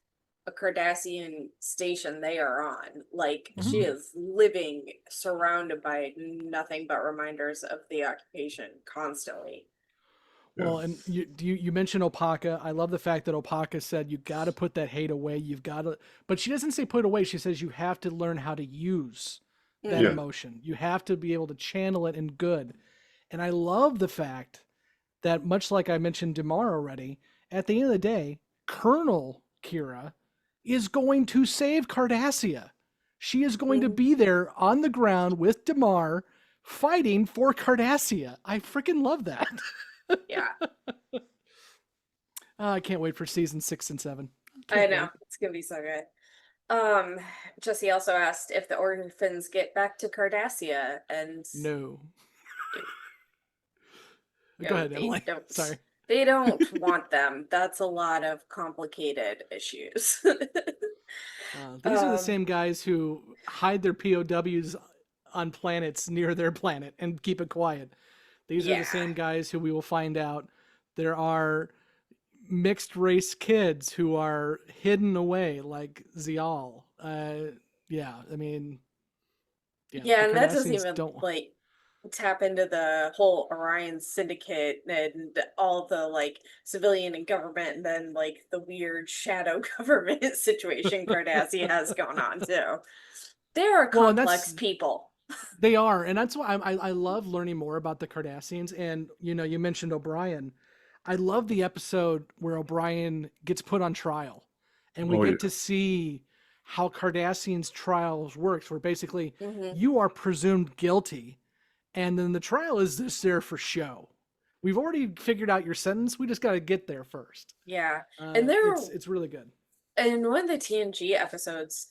a Cardassian station they are on. Like, she is living surrounded by nothing but reminders of the occupation constantly. Well, and you mentioned Opaka. I love the fact that Opaka said you got to put that hate away. You've got to, but she doesn't say put it away. She says you have to learn how to use that emotion. You have to be able to channel it in good. And I love the fact that, much like I mentioned Damar already, at the end of the day, Colonel Kira is going to save Cardassia. She is going to be there on the ground with Damar fighting for Cardassia. I freaking love that. Yeah. I can't wait for season 6 and 7. I know. It's going to be so good. Jessi also asked if the orphans get back to Cardassia, and no. Go ahead, Emily. Sorry. They don't want them. That's a lot of complicated issues. These are the same guys who hide their POWs on planets near their planet and keep it quiet. These are the same guys who we will find out there are mixed race kids who are hidden away like Zial. I mean, and that doesn't even like tap into the whole Orion syndicate and all the like civilian and government, and then like the weird shadow government situation Cardassia has going on too. They are complex people. They are, and that's why I love learning more about the Cardassians. And you mentioned O'Brien. I love the episode where O'Brien gets put on trial, and we get to see how Cardassians' trials works. Where basically you are presumed guilty, and then the trial is just there for show. We've already figured out your sentence. We just got to get there first. Yeah, and it's really good. In one of the TNG episodes,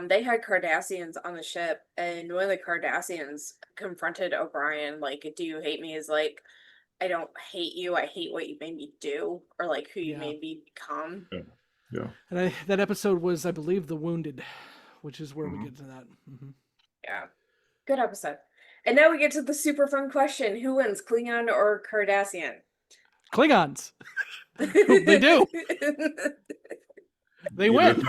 they had Cardassians on the ship, and one of the Cardassians confronted O'Brien, like, do you hate me? Is like, I don't hate you, I hate what you made me do, or like who you made me become. Yeah. And that episode was, I believe, The Wounded, which is where we get to that. Yeah. Good episode. And now we get to the super fun question. Who wins, Klingon or Cardassian? Klingons. They do. They win.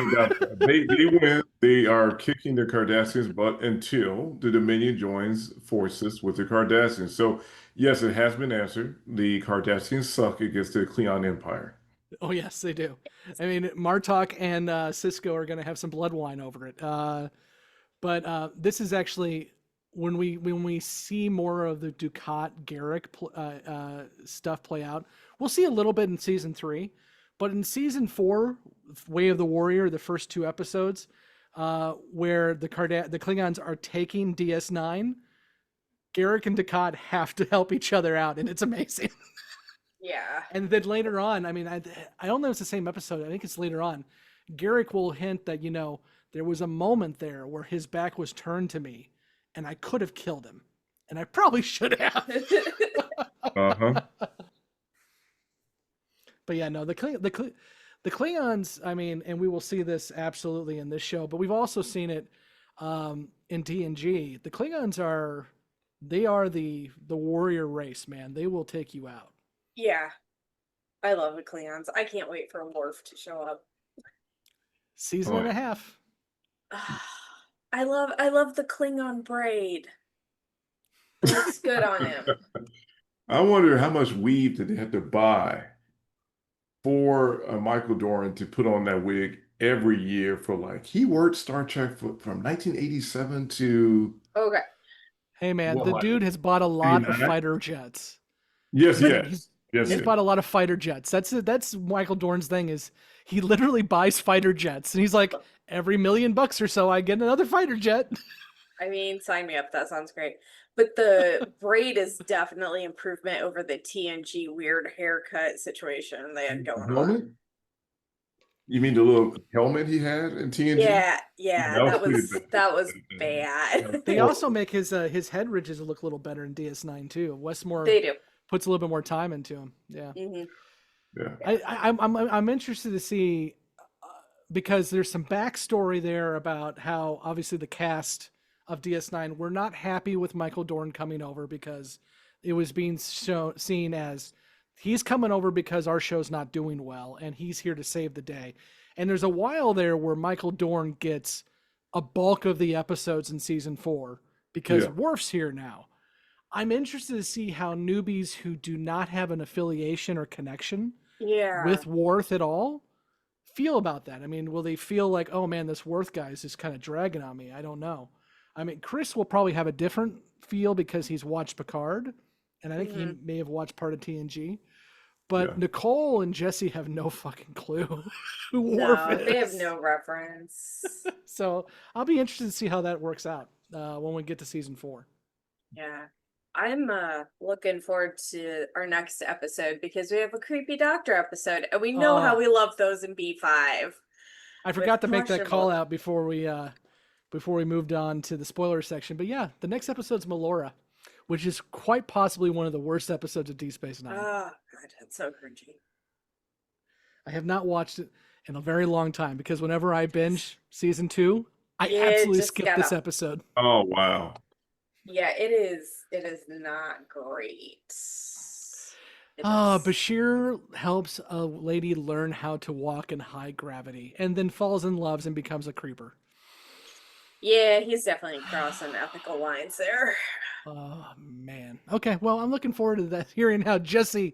They win. They are kicking the Cardassians' butt until the Dominion joins forces with the Cardassians. So, yes, it has been answered. The Cardassians suck against the Klingon Empire. Oh, yes, they do. I mean, Martok and Sisko are going to have some blood wine over it. But this is actually, when we see more of the Dukat Garak stuff play out, we'll see a little bit in season 3. But in season 4, Way of the Warrior, the first 2 episodes, where the Klingons are taking DS9, Garak and Dukat have to help each other out, and it's amazing. Yeah. And then later on, I mean, I don't know if it's the same episode. I think it's later on. Garak will hint that, there was a moment there where his back was turned to me, and I could have killed him, and I probably should have. Uh-huh. But yeah, no, the The Klingons, I mean, and we will see this absolutely in this show, but we've also seen it in TNG. The Klingons are the warrior race, man. They will take you out. Yeah. I love the Klingons. I can't wait for Worf to show up. Season and a half. I love the Klingon braid. It looks good on him. I wonder how much weave did they have to buy for Michael Dorn to put on that wig every year for like, he worked Star Trek from 1987 to... Okay. Hey man, the like, dude has bought a lot of 89? fighter jets. Yes, He's bought a lot of fighter jets. That's Michael Dorn's thing, is he literally buys fighter jets, and he's like, every $1 million or so I get another fighter jet. I mean, sign me up. That sounds great. But the braid is definitely improvement over the TNG weird haircut situation they had going on. You mean the little helmet he had in TNG? Yeah, that was bad. They also make his head ridges look a little better in DS9 too. Westmore They do. Puts a little bit more time into him. Yeah. Mm-hmm. Yeah. I'm interested to see because there's some backstory there about how obviously the cast of DS9 were not happy with Michael Dorn coming over because it was being seen as he's coming over because our show's not doing well and he's here to save the day. And there's a while there where Michael Dorn gets a bulk of the episodes in season 4 because Worf's here now. I'm interested to see how newbies who do not have an affiliation or connection with Worf at all feel about that. I mean, will they feel like, oh man, this Worf guy is just kind of dragging on me? I don't know. I mean, Chris will probably have a different feel because he's watched Picard, and I think he may have watched part of TNG. But Nicole and Jessi have no fucking clue who Worf is. They have no reference. So I'll be interested to see how that works out when we get to season 4. Yeah. I'm looking forward to our next episode because we have a creepy doctor episode, and we know how we love those in B5. I forgot to make that call out before we moved on to the spoiler section. But yeah, the next episode's Melora, which is quite possibly one of the worst episodes of Deep Space Nine. Oh, God, that's so cringy. I have not watched it in a very long time because whenever I binge season 2, I absolutely skip this episode. Oh, wow. Yeah, it is not great. Bashir helps a lady learn how to walk in high gravity and then falls in love and becomes a creeper. Yeah, he's definitely crossing ethical lines there. Oh man. Okay, well, I'm looking forward to that. Hearing how Jessi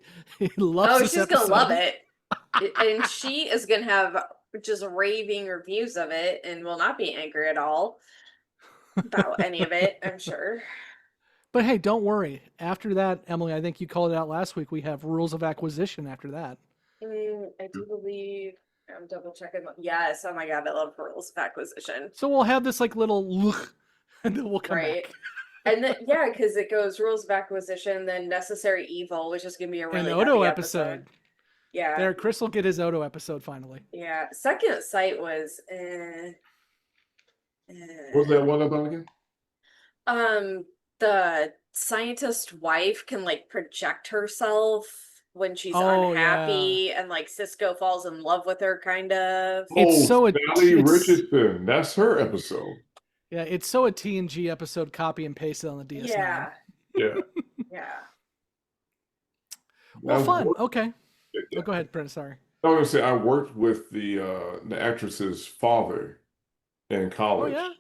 loves this episode. She's gonna love it, and she is gonna have just raving reviews of it, and will not be angry at all about any of it. I'm sure. But hey, don't worry. After that, Emily, I think you called it out last week. We have Rules of Acquisition after that. I do believe. I'm double checking. Yes. Oh my God, I love Rules of Acquisition. So we'll have this like little look, and then we'll come back. And then because it goes Rules of Acquisition, then Necessary Evil, which is gonna be a really an Odo heavy episode. Yeah. There, Chris will get his Odo episode finally. Yeah. Second Sight was. What was that one about again? The scientist wife can like project herself when she's unhappy, and like Cisco falls in love with her, kind of. It's so Sally Richardson. That's her episode. Yeah, it's so a TNG episode copy and pasted on the DS9. Yeah. Yeah. Well, fun. Okay. Oh, go ahead, Prentice. Sorry. I was gonna say I worked with the actress's father in college. Oh,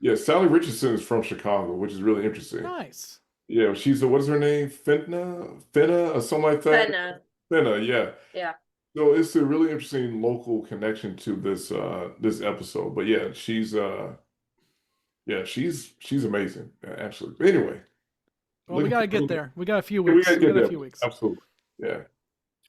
Yeah, Sally Richardson is from Chicago, which is really interesting. Nice. Yeah, she's what is her name? Finna, or something like that. Finna, yeah. Yeah. So it's a really interesting local connection to this this episode. But yeah, she's amazing. Yeah, absolutely. But anyway. Well, we gotta get there. We got a few weeks. We got a few weeks. Absolutely. Yeah.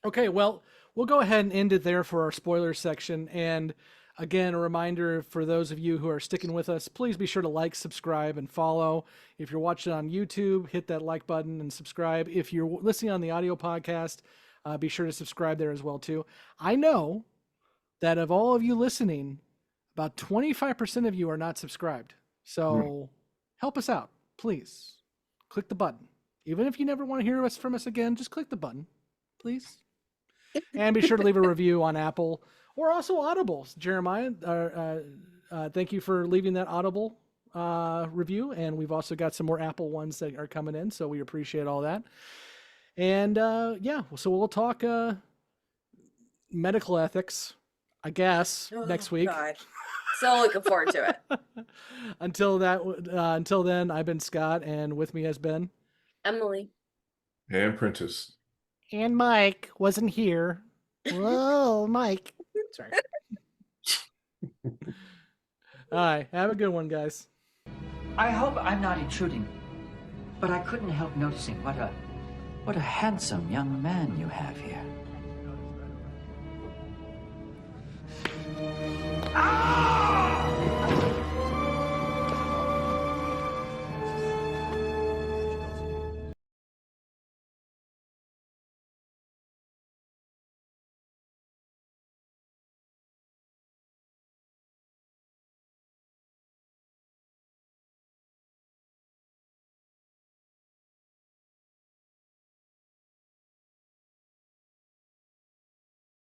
Okay, well, we'll go ahead and end it there for our spoiler section. And again, a reminder for those of you who are sticking with us, please be sure to like, subscribe, and follow. If you're watching on YouTube, hit that like button and subscribe. If you're listening on the audio podcast, be sure to subscribe there as well, too. I know that of all of you listening, about 25% of you are not subscribed. So help us out, please. Click the button. Even if you never want to hear from us again, just click the button, please. And be sure to leave a review on Apple or also Audible. Jeremiah, thank you for leaving that Audible review. And we've also got some more Apple ones that are coming in, so we appreciate all that. And yeah, so we'll talk medical ethics, I guess, next week. God. So looking forward to it. Until then, I've been Scott, and with me has been Emily and Prentice. And Mike wasn't here. Whoa, Mike. Sorry. All right, have a good one, guys. I hope I'm not intruding, but I couldn't help noticing what a handsome young man you have here. Ah!